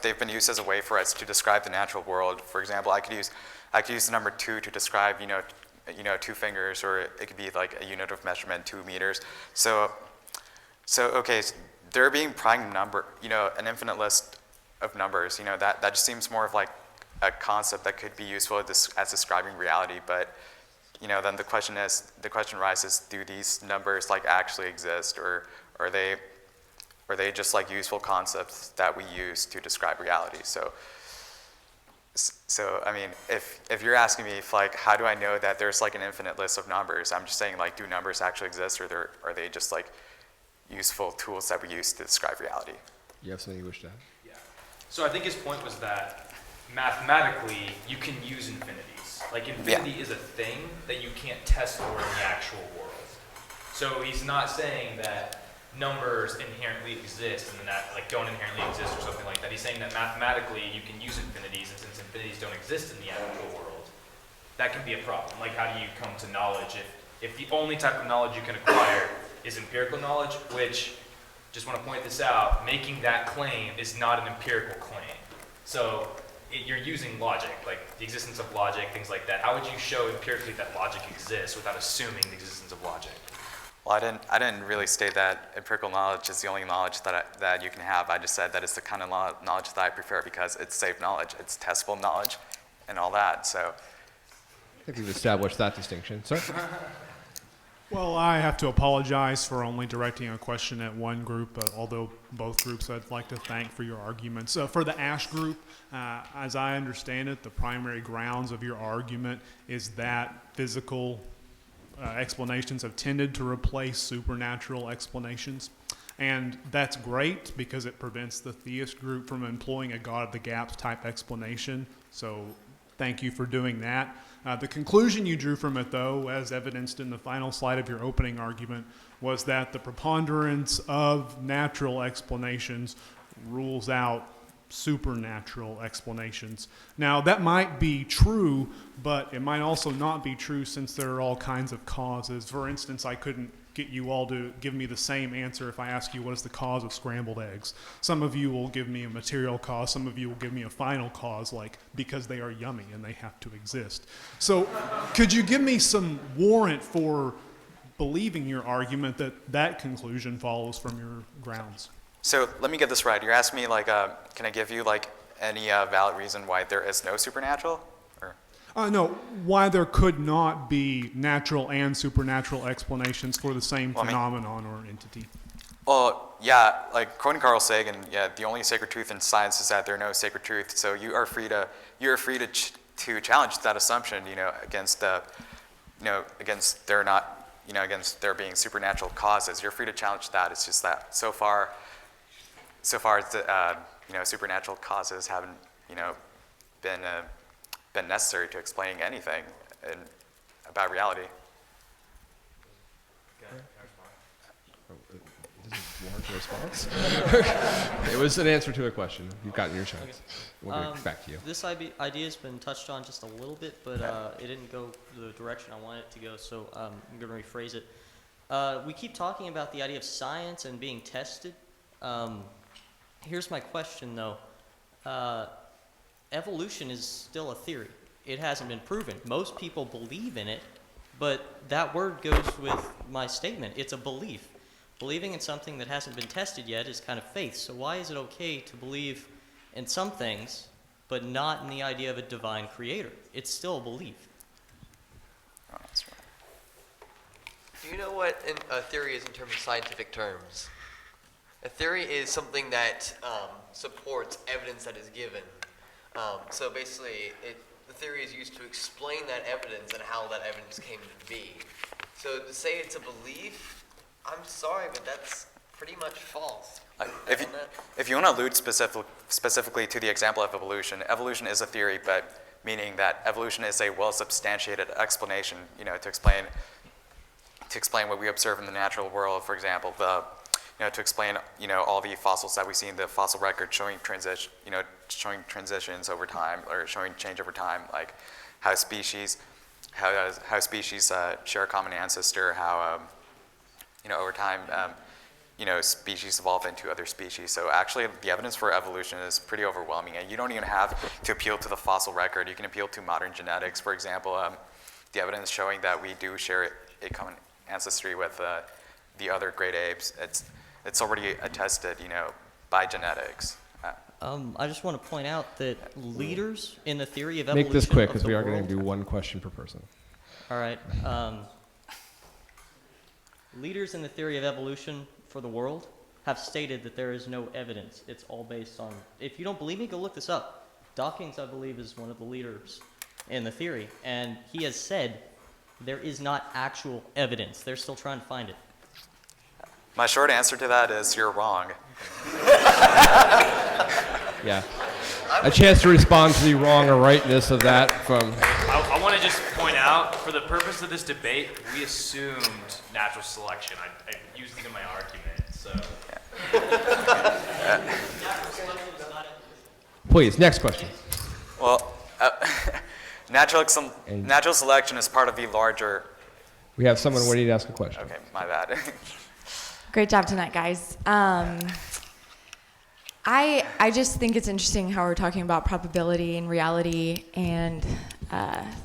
they've been used as a way for us to describe the natural world. For example, I could use the number 2 to describe, 2 fingers, or it could be like a unit of measurement, 2 meters. So okay, there being prime number, an infinite list of numbers, that just seems more of like a concept that could be useful as describing reality. But then the question rises: do these numbers like actually exist, or are they just like useful concepts that we use to describe reality? So I mean, if you're asking me if like how do I know that there's like an infinite list of numbers, I'm just saying like, do numbers actually exist, or are they just like useful tools that we use to describe reality? You have something you wish to add? Yeah. So I think his point was that mathematically you can use infinities. Like infinity is a thing that you can't test for in the actual world. So he's not saying that numbers inherently exist and that like don't inherently exist or something like that. He's saying that mathematically you can use infinities, and since infinities don't exist in the actual world, that can be a problem. Like how do you come to knowledge if the only type of knowledge you can acquire is empirical knowledge, which, just want to point this out, making that claim is not an empirical claim. So you're using logic, like the existence of logic, things like that. How would you show empirically that logic exists without assuming the existence of logic? Well, I didn't really state that empirical knowledge is the only knowledge that you can have. I just said that it's the kind of knowledge that I prefer because it's safe knowledge, it's testable knowledge, and all that. So I think we've established that distinction. Sir? Well, I have to apologize for only directing a question at one group, although both groups I'd like to thank for your arguments. For the Ash group, as I understand it, the primary grounds of your argument is that physical explanations have tended to replace supernatural explanations. And that's great because it prevents the theist group from employing a God of the gaps type explanation. So thank you for doing that. The conclusion you drew from it, though, as evidenced in the final slide of your opening argument, was that the preponderance of natural explanations rules out supernatural explanations. Now, that might be true, but it might also not be true since there are all kinds of causes. For instance, I couldn't get you all to give me the same answer if I ask you what is the cause of scrambled eggs. Some of you will give me a material cause, some of you will give me a final cause, like because they are yummy and they have to exist. So could you give me some warrant for believing your argument that that conclusion follows from your grounds? So let me get this right. You're asking me like, can I give you like any valid reason why there is no supernatural? No, why there could not be natural and supernatural explanations for the same phenomenon or entity. Well, yeah, like quoting Carl Sagan, yeah, the only sacred truth in science is that there are no sacred truth. So you are free to challenge that assumption, against against there being supernatural causes. You're free to challenge that. It's just that so far, supernatural causes haven't, been necessary to explaining anything about reality. Does it warrant a response? It was an answer to a question. You've gotten your chance. We'll get back to you. This idea has been touched on just a little bit, but it didn't go the direction I wanted it to go, so I'm going to rephrase it. We keep talking about the idea of science and being tested. Here's my question, though. Evolution is still a theory. It hasn't been proven. Most people believe in it, but that word goes with my statement. It's a belief. Believing in something that hasn't been tested yet is kind of faith. So why is it okay to believe in some things, but not in the idea of a divine creator? It's still a belief. Oh, that's right. Do you know what a theory is in terms of scientific terms? A theory is something that supports evidence that is given. So basically, the theory is used to explain that evidence and how that evidence came to be. So to say it's a belief, I'm sorry, but that's pretty much false. If you want to allude specifically to the example of evolution, evolution is a theory, but meaning that evolution is a well-substantiated explanation, to explain what we observe in the natural world. For example, to explain, all the fossils that we see in the fossil record showing showing transitions over time, or showing change over time, like how species share a common ancestor, how over time, species evolve into other species. So actually, the evidence for evolution is pretty overwhelming, and you don't even have to appeal to the fossil record. You can appeal to modern genetics. For example, the evidence showing that we do share a common ancestry with the other great apes. It's already attested, by genetics. I just want to point out that leaders in the theory of evolution. Make this quick, of because the we are going world- to do one question per person. All right. Leaders in the theory of evolution for the world have stated that there is no evidence. It's all based on. If you don't believe me, go look this up. Dawkins, I believe, is one of the leaders in the theory, and he has said there is not actual evidence. They're still trying to find it. My short answer to that is you're wrong. Yeah. A chance to respond to the wrong or rightness of that from... I want to just point out, for the purpose of this debate, we assumed natural selection. I used it in my argument, so. Please, next question. Well, natural selection is part of the larger... We have someone waiting to ask a question. Okay, my bad. Great job tonight, guys. I just think it's interesting how we're talking about probability and reality and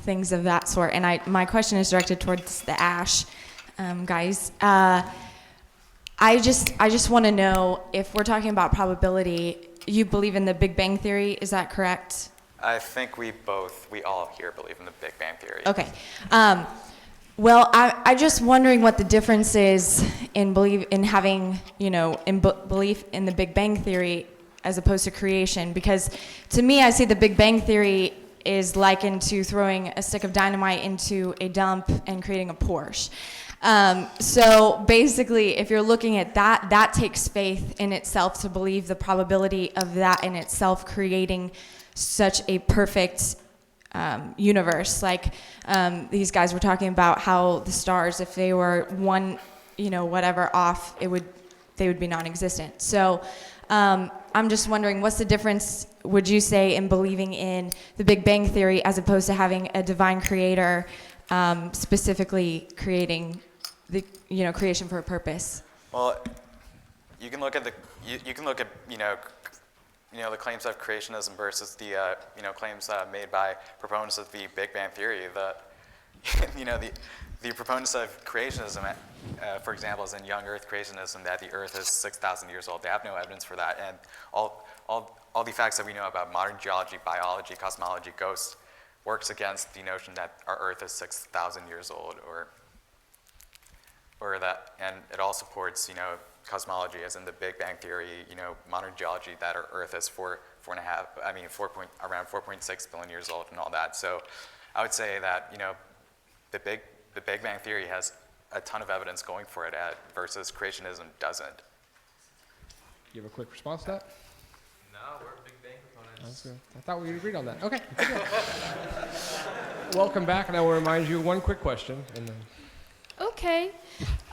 things of that sort. And my question is directed towards the Ash guys. I just want to know, if we're talking about probability, you believe in the Big Bang Theory, is that correct? I think we all here believe in the Big Bang Theory. Okay. Well, I'm just wondering what the difference is in belief in the Big Bang Theory as opposed to creation. Because to me, I see the Big Bang Theory is likened to throwing a stick of dynamite into a dump and creating a Porsche. So basically, if you're looking at that, that takes faith in itself to believe the probability of that in itself creating such a perfect universe. Like these guys were talking about how the stars, if they were one, whatever off, they would be non-existent. So I'm just wondering, what's the difference, would you say, in believing in the Big Bang Theory as opposed to having a divine creator specifically creating the creation for a purpose? Well, you can look at the claims of creationism versus the claims made by proponents of the Big Bang Theory. The proponents of creationism, for example, is in young Earth creationism, that the Earth is 6,000 years old. They have no evidence for that, and all the facts that we know about modern geology, biology, cosmology, ghosts, works against the notion that our Earth is 6,000 years old, or that, and it all supports cosmology, as in the Big Bang Theory, modern geology, that our Earth is around 4.6 billion years old and all that. So I would say that, the Big Bang Theory has a ton of evidence going for it versus creationism doesn't. You have a quick response to that? No, we're Big Bang proponents. I thought we agreed on that. Okay. Welcome back, and I will remind you one quick question. And then... Okay.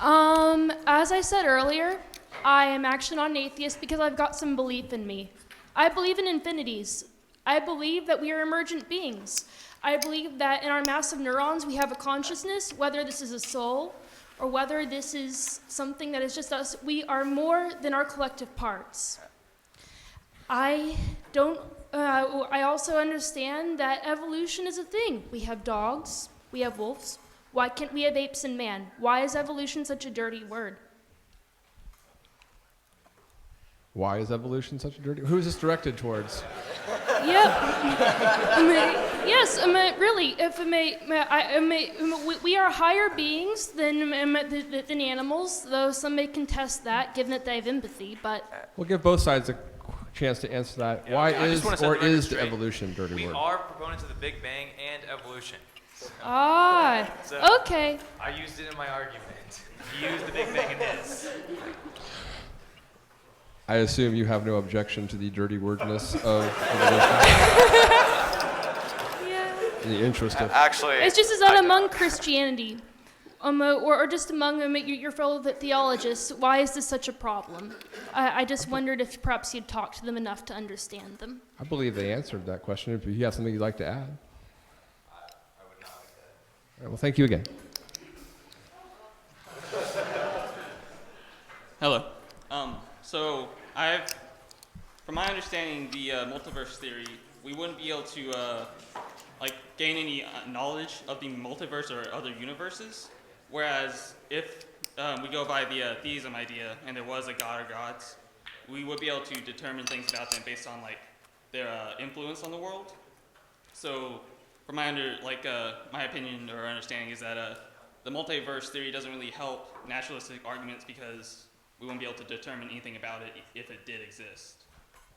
As I said earlier, I am actually not an atheist because I've got some belief in me. I believe in infinities. I believe that we are emergent beings. I believe that in our massive neurons we have a consciousness, whether this is a soul or whether this is something that is just us. We are more than our collective parts. I also understand that evolution is a thing. We have dogs, we have wolves. Why can't we have apes and man? Why is evolution such a dirty word? Why is evolution such a dirty... Who is this directed towards? Yes, really, we are higher beings than animals, though some may contest that, given that they have empathy, but... We'll give both sides a chance to answer that. Yeah, Why I just is wanna set or the record is straight. evolution a dirty We word? are proponents of the Big Bang and evolution. So, Okay. I used it in my argument. He used the Big Bang in his. I assume you have no objection to the dirty wordness of evolution. Yeah. In the interest of... Actually... It's just as that among Christianity. or just among your fellow theologists, why is this such a problem? I just wondered if perhaps you'd talked to them enough to understand them. I believe they answered that question. If you have something you'd like to add. I would not like that. All right, well, thank you again. Hello. So from my understanding, the multiverse theory, we wouldn't be able to gain any knowledge of the multiverse or other universes. Whereas if we go by the theism idea and there was a god or gods, we would be able to determine things about them based on their influence on the world. So, from my opinion or understanding is that the multiverse theory doesn't really help naturalistic arguments because we won't be able to determine anything about it if it did exist.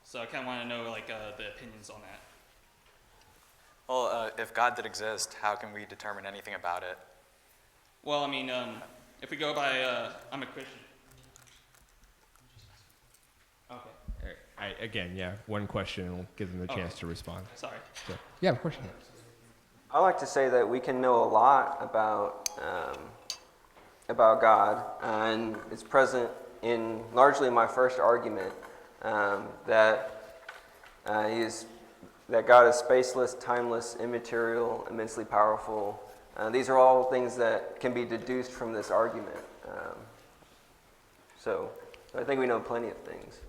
So I kind of want to know the opinions on that. Well, if God did exist, how can we determine anything about it? Well, I mean, if we go by, I'm a Christian. Okay. Again, one question, and we'll give them a chance to respond. Sorry. So, yeah, of course you can. I like to say that we can know a lot about God, and it's present in largely my first argument that God is spaceless, timeless, immaterial, immensely powerful. These are all things that can be deduced from this argument. So I think we know plenty of things.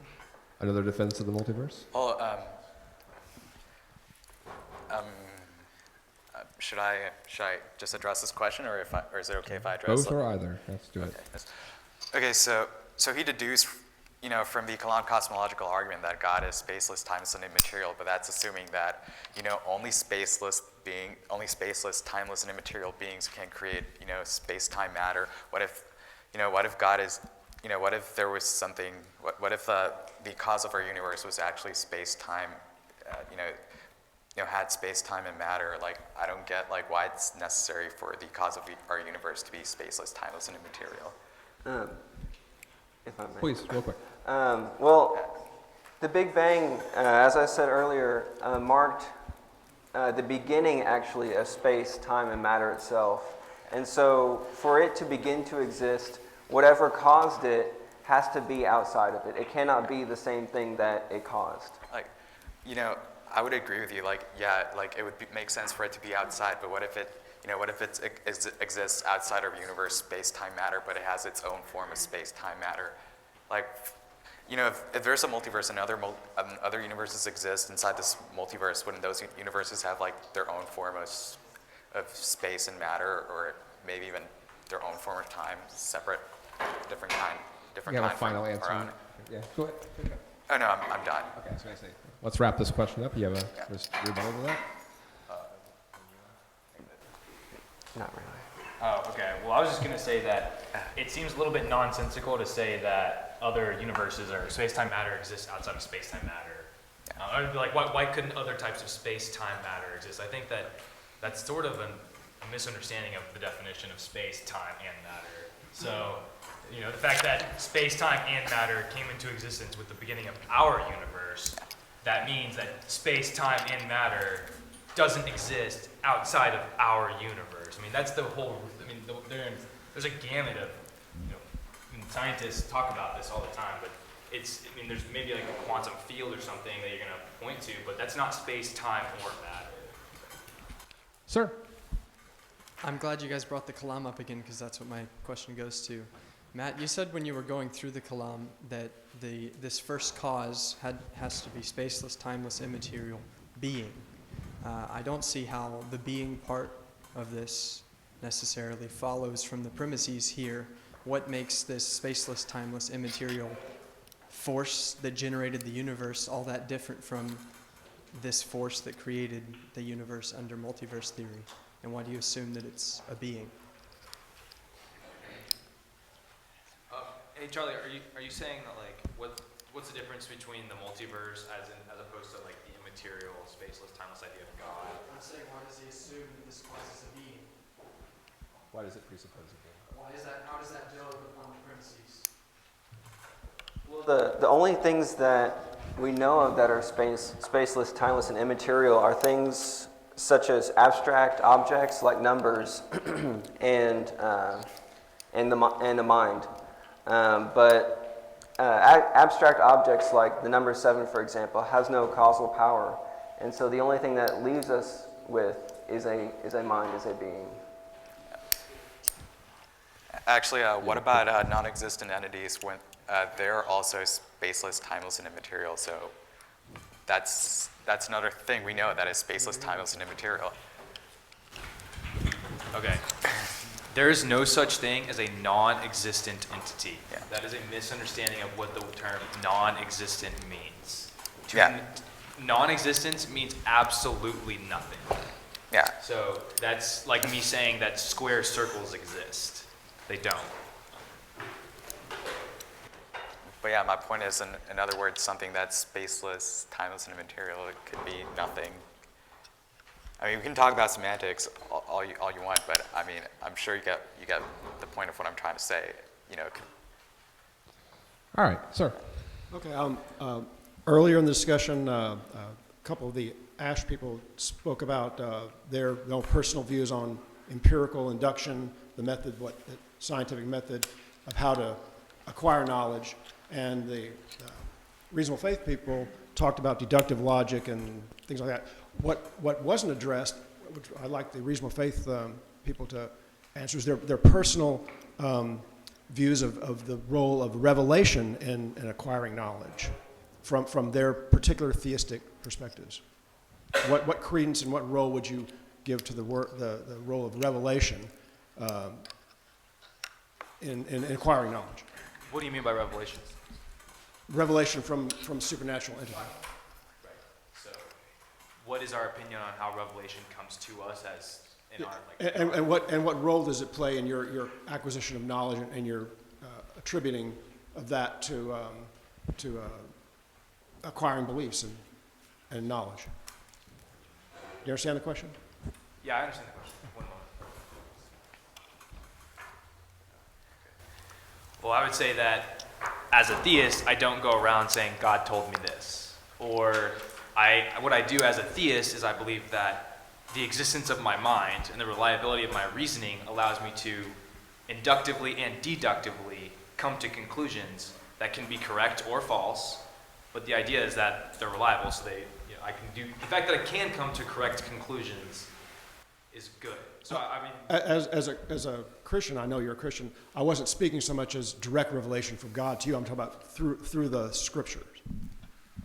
Another defense of the multiverse? Well, should I just address this question, or is it okay if I address it? Both or either. Let's do it. Okay, so he deduced, from the Kalam cosmological argument that God is spaceless, timeless, and immaterial, but that's assuming that, only spaceless, timeless, and immaterial beings can create, space-time matter. What if God is, what if there was something, what if the cause of our universe was actually space-time, had space-time and matter? I don't get why it's necessary for the cause of our universe to be spaceless, timeless, and immaterial. If I may. Please, real quick. Well, the Big Bang, as I said earlier, marked the beginning, actually, of space, time, and matter itself. And so, for it to begin to exist, whatever caused it has to be outside of it. It cannot be the same thing that it caused. I would agree with you. It would make sense for it to be outside, but what if it exists outside our universe, space-time matter, but it has its own form of space-time matter? If there's a multiverse and other universes exist inside this multiverse, wouldn't those universes have their own form of space and matter, or maybe even their own form of time, separate, different kind You have a from final our answer? own? Yeah, go ahead. Oh no, I'm done. Okay, that's what I say. Let's wrap this question up. You have a rebuttal to that? Not really. Oh, okay. Well, I was just going to say that it seems a little bit nonsensical to say that other universes or space-time matter exists outside of space-time matter. I'd be like, why couldn't other types of space-time matter exist? I think that's sort of a misunderstanding of the definition of space, time, and matter. So, the fact that space, time, and matter came into existence with the beginning of our universe, that means that space, time, and matter doesn't exist outside of our universe. I mean, that's the whole, there's a gamut of, scientists talk about this all the time, but there's maybe like a quantum field or something that you're going to point to, but that's not space, time, or matter. Sir? I'm glad you guys brought the Kalam up again, because that's what my question goes to. Matt, you said when you were going through the Kalam that this first cause has to be spaceless, timeless, immaterial being. I don't see how the being part of this necessarily follows from the premises here. What makes this spaceless, timeless, immaterial force that generated the universe all that different from this force that created the universe under multiverse theory? And why do you assume that it's a being? Hey Charlie, are you saying that what's the difference between the multiverse as opposed to the immaterial, spaceless, timeless idea of God? I'm saying, why does he assume that this causes a being? Why does it presuppose a being? How does that build upon the premises? Well, the only things that we know of that are spaceless, timeless, and immaterial are things such as abstract objects like numbers and the mind. Abstract objects like the number 7, for example, has no causal power. And so the only thing that leaves us with is a mind, is a being. Actually, what about non-existent entities when they're also spaceless, timeless, and immaterial? So that's another thing we know that is spaceless, timeless, and immaterial. Okay. There is no such thing as a non-existent entity. Yeah. That is a misunderstanding of what the term non-existent means. Yeah. Non-existence means absolutely nothing. Yeah. So that's like me saying that square circles exist. They don't. But yeah, my point is, in other words, something that's spaceless, timeless, and immaterial, it could be nothing. I mean, we can talk about semantics all you want, but I mean, I'm sure you get the point of what I'm trying to say. You know. All right, sir. Okay. Earlier in the discussion, a couple of the ASH people spoke about their own personal views on empirical induction, the method, the scientific method of how to acquire knowledge, and the reasonable faith people talked about deductive logic and things like that. What wasn't addressed, which I'd like the reasonable faith people to answer, is their personal views of the role of revelation in acquiring knowledge from their particular theistic perspectives. What credence and what role would you give to the role of revelation in acquiring knowledge? What do you mean by revelations? Revelation from supernatural entity. Right. So, what is our opinion on how revelation comes to us as in our like? And what role does it play in your acquisition of knowledge and your attributing of that to acquiring beliefs and knowledge? Do you understand the question? Yeah, I understand the question. One moment. Well, I would say that as a theist, I don't go around saying God told me this. Or what I do as a theist is I believe that the existence of my mind and the reliability of my reasoning allows me to inductively and deductively come to conclusions that can be correct or false. But the idea is that they're reliable, so I can do. The fact that I can come to correct conclusions is good. So I mean, as a Christian, I know you're a Christian. I wasn't speaking so much as direct revelation from God to you. I'm talking about through the Scriptures.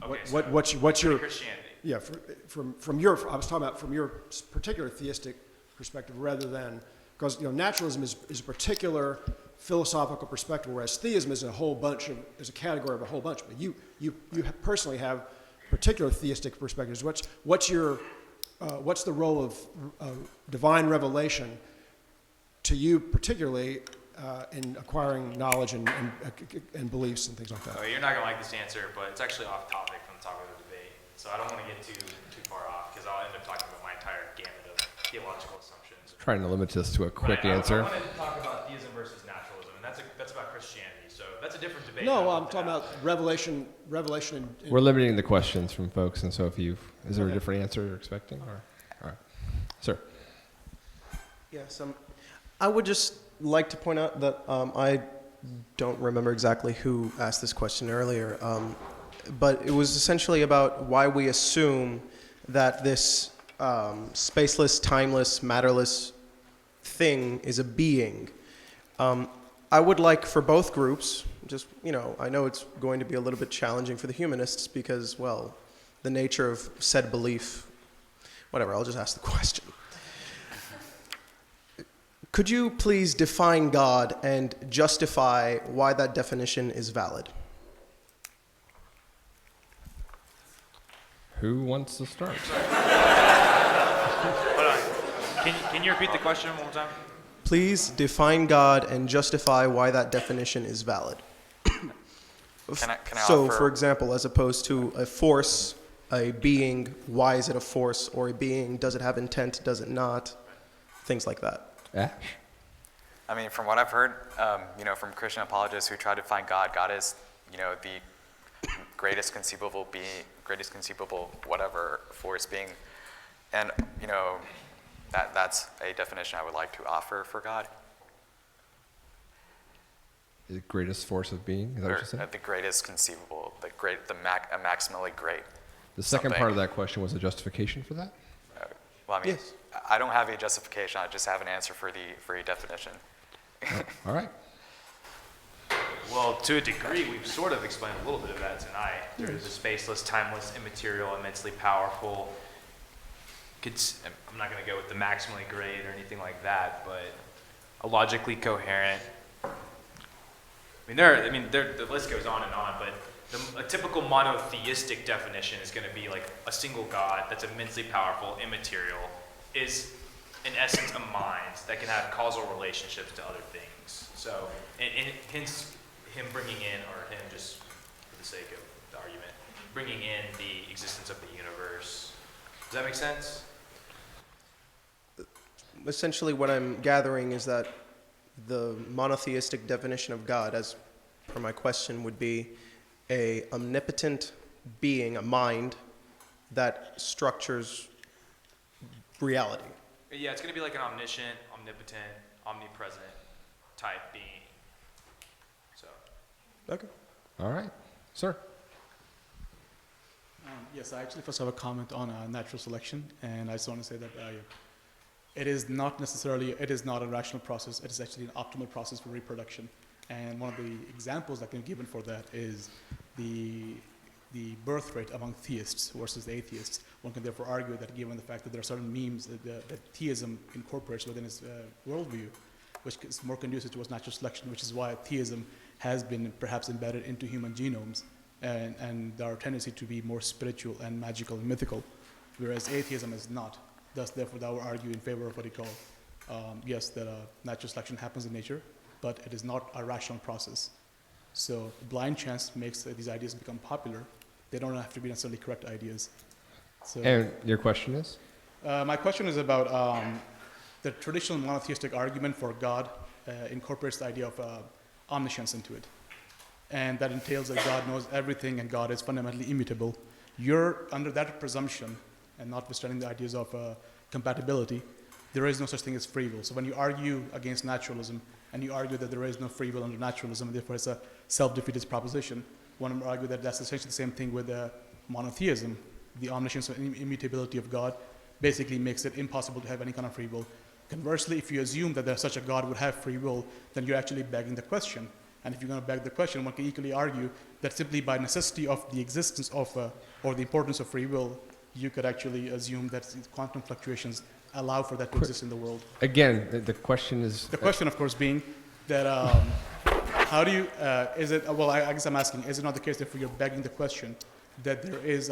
Okay, What's your Christianity? Yeah, from your. I was talking about from your particular theistic perspective, rather than because naturalism is a particular philosophical perspective, whereas theism is is a category of a whole bunch. But you personally have particular theistic perspectives. What's the role of divine revelation to you, particularly in acquiring knowledge and beliefs and things like that? Oh, you're not gonna like this answer, but it's actually off topic from the topic of the debate. So I don't want to get too far off because I'll end up talking about my entire gamut of theological assumptions. Trying to limit this to a quick I answer. wanted to talk about theism versus naturalism, and that's about Christianity. So that's a different debate. No, I'm talking about revelation. We're limiting the questions from folks, and so is there a different answer you're expecting? Or, all right, sir. Yes, I would just like to point out that I don't remember exactly who asked this question earlier, but it was essentially about why we assume that this spaceless, timeless, matterless thing is a being. I would like for both groups, I know it's going to be a little bit challenging for the humanists because, well, the nature of said belief, whatever, I'll just ask the question. Could you please define God and justify why that definition is valid? Who wants to start? Hold on. Can you repeat the question one more time? Please define God and justify why that definition is valid. Can I So, offer- for example, as opposed to a force, a being, why is it a force? Or a being, does it have intent, does it not? Things like that. Ash? I mean, from what I've heard, from Christian apologists who try to find God, God is, the greatest conceivable being, greatest conceivable whatever force being. And, you know, that's a definition I would like to offer for God. The greatest force of being, is that what you said? The greatest conceivable, maximally great. The second something. part of that question was a justification for that? Well, I mean, I don't have a justification. I just have an answer for a definition. All right. Well, to a degree, we've sort of explained a little bit of that tonight. There is a spaceless, timeless, immaterial, immensely powerful. I'm not going to go with the maximally great or anything like that, but a logically coherent. The list goes on, but a typical monotheistic definition is going to be like a single God that's immensely powerful, immaterial, is in essence a mind that can have causal relationships to other things. So, and hence him bringing in, or him just for the sake of the argument, bringing in the existence of the universe. Does that make sense? Essentially, what I'm gathering is that the monotheistic definition of God, as per my question, would be a omnipotent being, a mind that structures reality. Yeah, it's going to be like an omniscient, omnipotent, omnipresent type being. So. Okay. All right. Sir. Yes, I actually first have a comment on natural selection, and I just want to say that it is not a rational process. It is actually an optimal process for reproduction. And one of the examples that can be given for that is the birth rate among theists versus atheists. One can therefore argue that given the fact that there are certain memes that theism incorporates within its worldview, which is more conducive towards natural selection, which is why theism has been perhaps embedded into human genomes, and our tendency to be more spiritual and magical and mythical, whereas atheism is not. Thus, therefore, I would argue in favor of what you call, yes, that natural selection happens in nature, but it is not a rational process. So blind chance makes these ideas become popular. They don't have to be necessarily correct ideas. So, And your question is? my question is about the traditional monotheistic argument for God incorporates the idea of omniscience into it. And that entails that God knows everything and God is fundamentally immutable. You're under that presumption, and notwithstanding the ideas of compatibility, there is no such thing as free will. So when you argue against naturalism, and you argue that there is no free will under naturalism, and therefore it's a self-defeatist proposition, one would argue that that's essentially the same thing with monotheism. The omniscience and immutability of God basically makes it impossible to have any kind of free will. Conversely, if you assume that there's such a God would have free will, then you're actually begging the question. And if you're going to beg the question, one can equally argue that simply by necessity of the existence of, or the importance of free will, you could actually assume that quantum fluctuations allow for that to exist in the world. Again, the question is... The question, of course, being that how do you, I guess I'm asking, is it not the case that you're begging the question that there is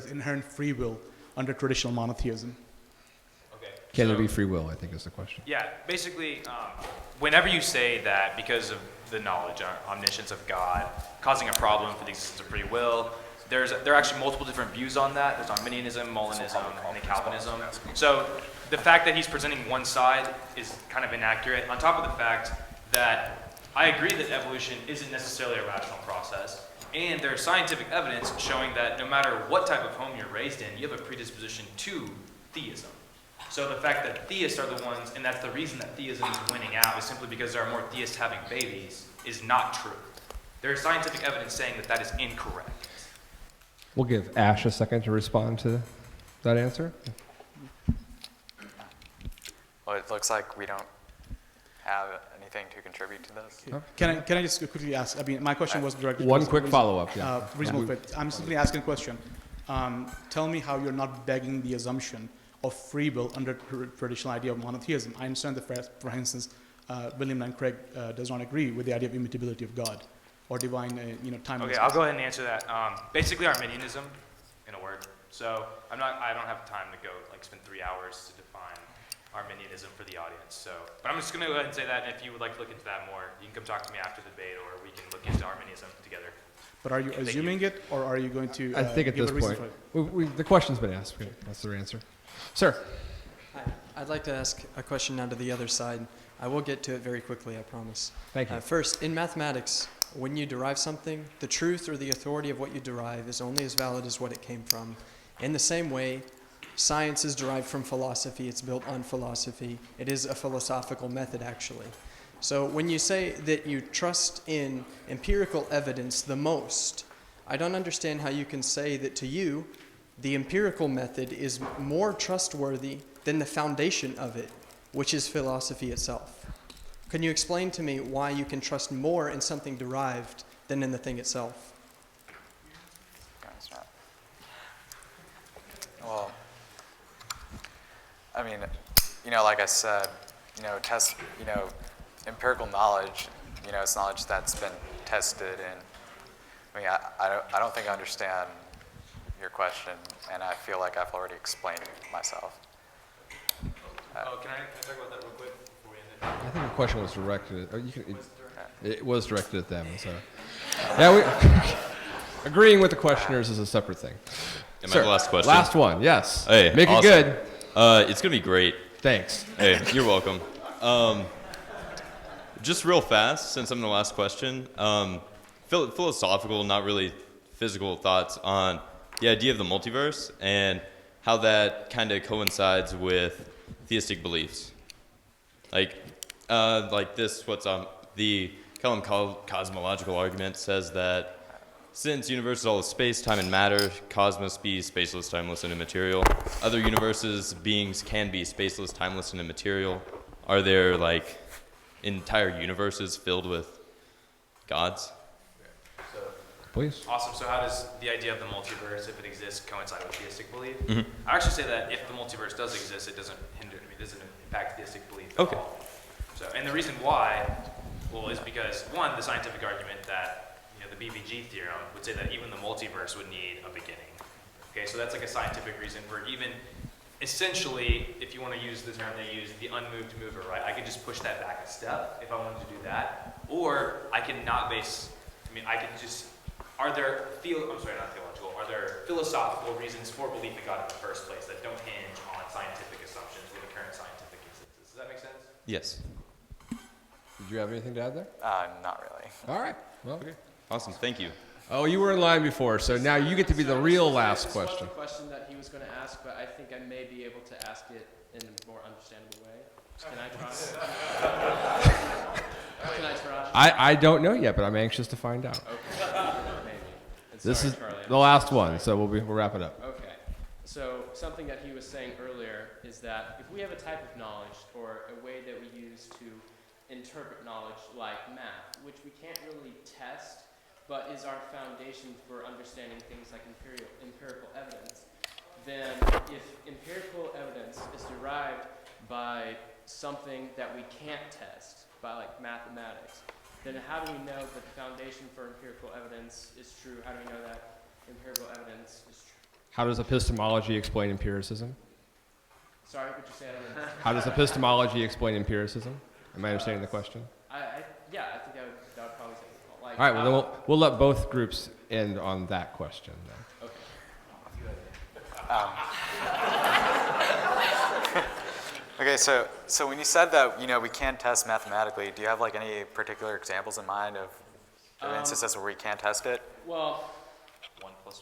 inherent free will under traditional monotheism? Can there be free will, I think is the question. Yeah, basically, whenever you say that because of the knowledge, omniscience of God, causing a problem for the existence of free will, there are actually multiple different views on that. There's Arminianism, Molinism, and Calvinism. So the fact that he's presenting one side is kind of inaccurate, on top of the fact that I agree that evolution isn't necessarily a rational process, and there's scientific evidence showing that no matter what type of home you're raised in, you have a predisposition to theism. So the fact that theists are the ones, and that's the reason that theism is winning out, is simply because there are more theists having babies, is not true. There is scientific evidence saying that that is incorrect. We'll give Ash a second to respond to that answer. Well, it looks like we don't have anything to contribute to this. Can I just quickly ask? I mean, my question was directed. One quick follow-up. Yeah. Reasonable fit. I'm simply asking a question. Tell me how you're not begging the assumption of free will under traditional idea of monotheism. I understand that, for instance, William Lane Craig does not agree with the idea of immutability of God or divine, timelessness. Okay, I'll go ahead and answer that. Basically, Arminianism, in a word. So I don't have time to go spend 3 hours to define Arminianism for the audience. So, but I'm just going to go ahead and say that. And if you would like to look into that more, you can come talk to me after the debate, or we can look into Arminianism together. But are you assuming it, or are you going to? I think at this point, the question's been asked. That's their answer. Sir. Hi. I'd like to ask a question now to the other side. I will get to it very quickly, I promise. Thank you. First, in mathematics, when you derive something, the truth or the authority of what you derive is only as valid as what it came from. In the same way, Science is derived from philosophy. It's built on philosophy. It is a philosophical method, actually. So when you say that you trust in empirical evidence the most, I don't understand how you can say that to you, the empirical method is more trustworthy than the foundation of it, which is philosophy itself. Can you explain to me why you can trust more in something derived than in the thing itself? Well, I mean, like I said, empirical knowledge, it's knowledge that's been tested, and I mean, I don't think I understand your question, and I feel like I've already explained it myself. Can I talk about that real quick before we end it? I think the question was directed. It was directed at them. So, yeah, agreeing with the questioners is a separate thing. Am I the last question? Last one. Yes. Hey, make awesome. it good. It's gonna be great. Thanks. Hey, you're welcome. Just real fast, since I'm the last question. Philosophical, not really physical thoughts on the idea of the multiverse and how that kind of coincides with theistic beliefs. Like this, the Kellam cosmological argument says that since universe is all of space, time, and matter, cosmos be spaceless, timeless, and immaterial. Other universes, beings can be spaceless, timeless, and immaterial. Are there entire universes filled with gods? Please. Awesome. So how does the idea of the multiverse, if it exists, coincide with theistic belief? Mm-hmm. I actually say that if the multiverse does exist, it doesn't impact theistic belief at Okay. all. So, and the reason why, is because one, the scientific argument that the BVG theorem would say that even the multiverse would need a beginning. Okay, so that's like a scientific reason for even, essentially, if you want to use the term they use, the unmoved mover, right? I could just push that back a step if I wanted to do that, or I can not base. I could just. Are there are there philosophical reasons for belief in God in the first place that don't hinge on scientific assumptions with the current scientific consensus? Does that make sense? Yes. Did you have anything to add there? Not really. All right. Well, okay. Awesome. Thank you. Oh, you were in line before, so now you get to be the real last question. This was the question that he was going to ask, but I think I may be able to ask it in a more understandable way. Can I try? Can I try? I don't know yet, but I'm anxious to find out. Okay. Maybe. This is Charlie, the last one, so we'll wrap it up. Okay. So something that he was saying earlier is that if we have a type of knowledge or a way that we use to interpret knowledge like math, which we can't really test, but is our foundation for understanding things like empirical evidence, then if empirical evidence is derived by something that we can't test, by like mathematics, then how do we know that the foundation for empirical evidence is true? How do we know that empirical evidence is true? How does epistemology explain empiricism? Sorry, could you say that again? How does epistemology explain empiricism? Am I understanding the question? Yeah, I think that would probably say it. Like, All right, well, then we'll let both groups end on that question then. Okay, so when you said that we can't test mathematically, do you have any particular examples in mind of instances where we can't test it? Well, 1 + 1.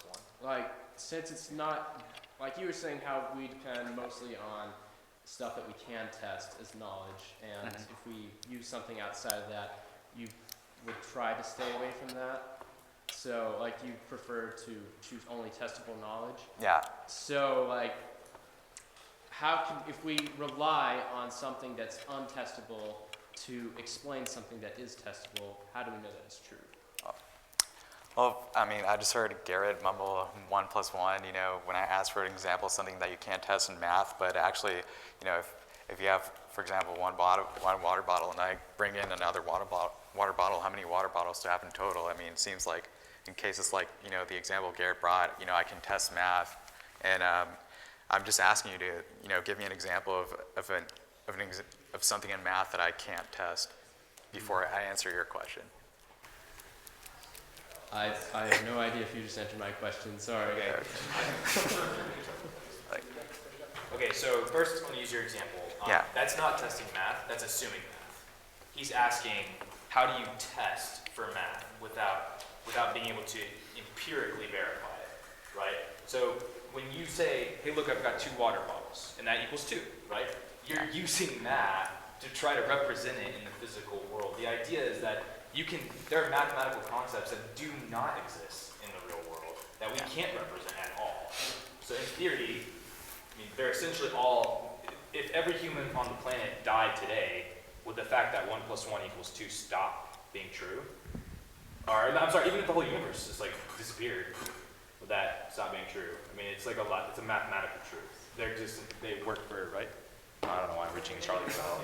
Like, since it's not, like you were saying how we depend mostly on stuff that we can test as knowledge, and if we use something outside of that, you would try to stay away from that. So, like, you prefer to choose only testable knowledge? Yeah. So, like, if we rely on something that's untestable to explain something that is testable, how do we know that it's true? Well, I just heard Garrett mumble 1 + 1, when I asked for an example of something that you can't test in math, but actually, if you have, for example, one water bottle and I bring in another water bottle, how many water bottles do I have in total? It seems like in cases like, the example Garrett brought, I can test math, and I'm just asking you to, give me an example of something in math that I can't test before I answer your question. I have no idea if you just answered my question. Sorry. Okay, so first I'm going to use your example. That's not testing math, that's assuming math. He's asking, how do you test for math without being able to empirically verify it, right? So when you say, hey, look, I've got 2 water bottles, and that equals 2, right? You're using math to try to represent it in the physical world. The idea is that there are mathematical concepts that do not exist in the real world, that we can't represent at all. So in theory, I mean, they're essentially all, if every human on the planet died today, would the fact that 1 + 1 = 2 stop being true? Or, I'm sorry, even if the whole universe just like disappeared, would that stop being true? I mean, it's like it's a mathematical truth. They work for, right? I don't know why I'm reaching Charlie Bell.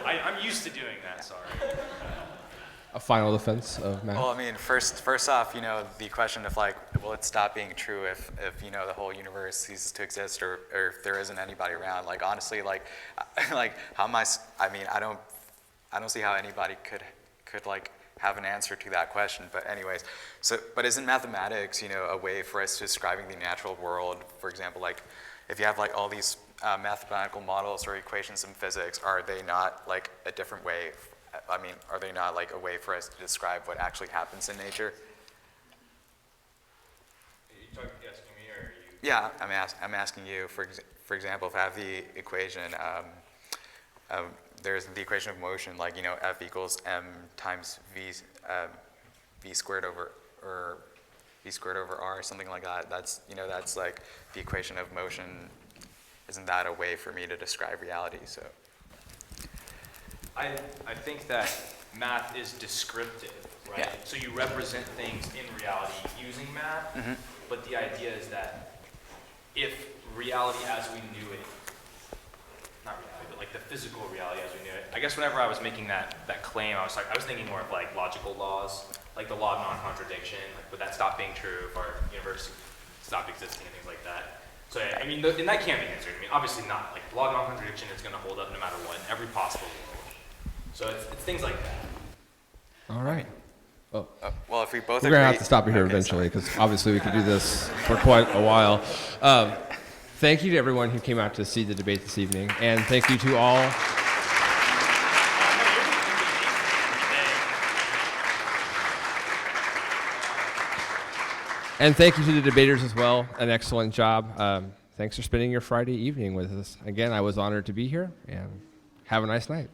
I'm used to doing that, sorry. A final defense of math? Well, I mean, first off, the question of like, will it stop being true if the whole universe ceases to exist, or if there isn't anybody around? Like, honestly, like how am I mean, I don't see how anybody could like have an answer to that question. But anyways, but isn't mathematics, a way for us to describing the natural world? For example, like if you have like all these mathematical models or equations in physics, are they not like a different way? I mean, are they not like a way for us to describe what actually happens in nature? Are you asking me, or are you? Yeah, I'm asking you. For example, if I have the equation, there's the equation of motion, like F = m times v squared over r, something like that. That's that's like the equation of motion. Isn't that a way for me to describe reality? So. I think that math is descriptive, right? Yeah. So you represent things in reality using math, but the idea is that if reality as we knew it, not reality, but like the physical reality as we knew it, I guess whenever I was making that claim, I was thinking more of like logical laws, like the law of non-contradiction, like would that stop being true if our universe stopped existing and things like that. So yeah, I mean, and that can't be answered. I mean, obviously not. Like the law of non-contradiction is going to hold up no matter what in every possible world. So it's things like that. All right. Well, well, if we both we're going to have to stop it here eventually, because obviously we could do this for quite a while. Thank you to everyone who came out to see the debate this evening, and thank you to all. And thank you to the debaters as well. An excellent job. Thanks for spending your Friday evening with us. Again, I was honored to be here, and have a nice night.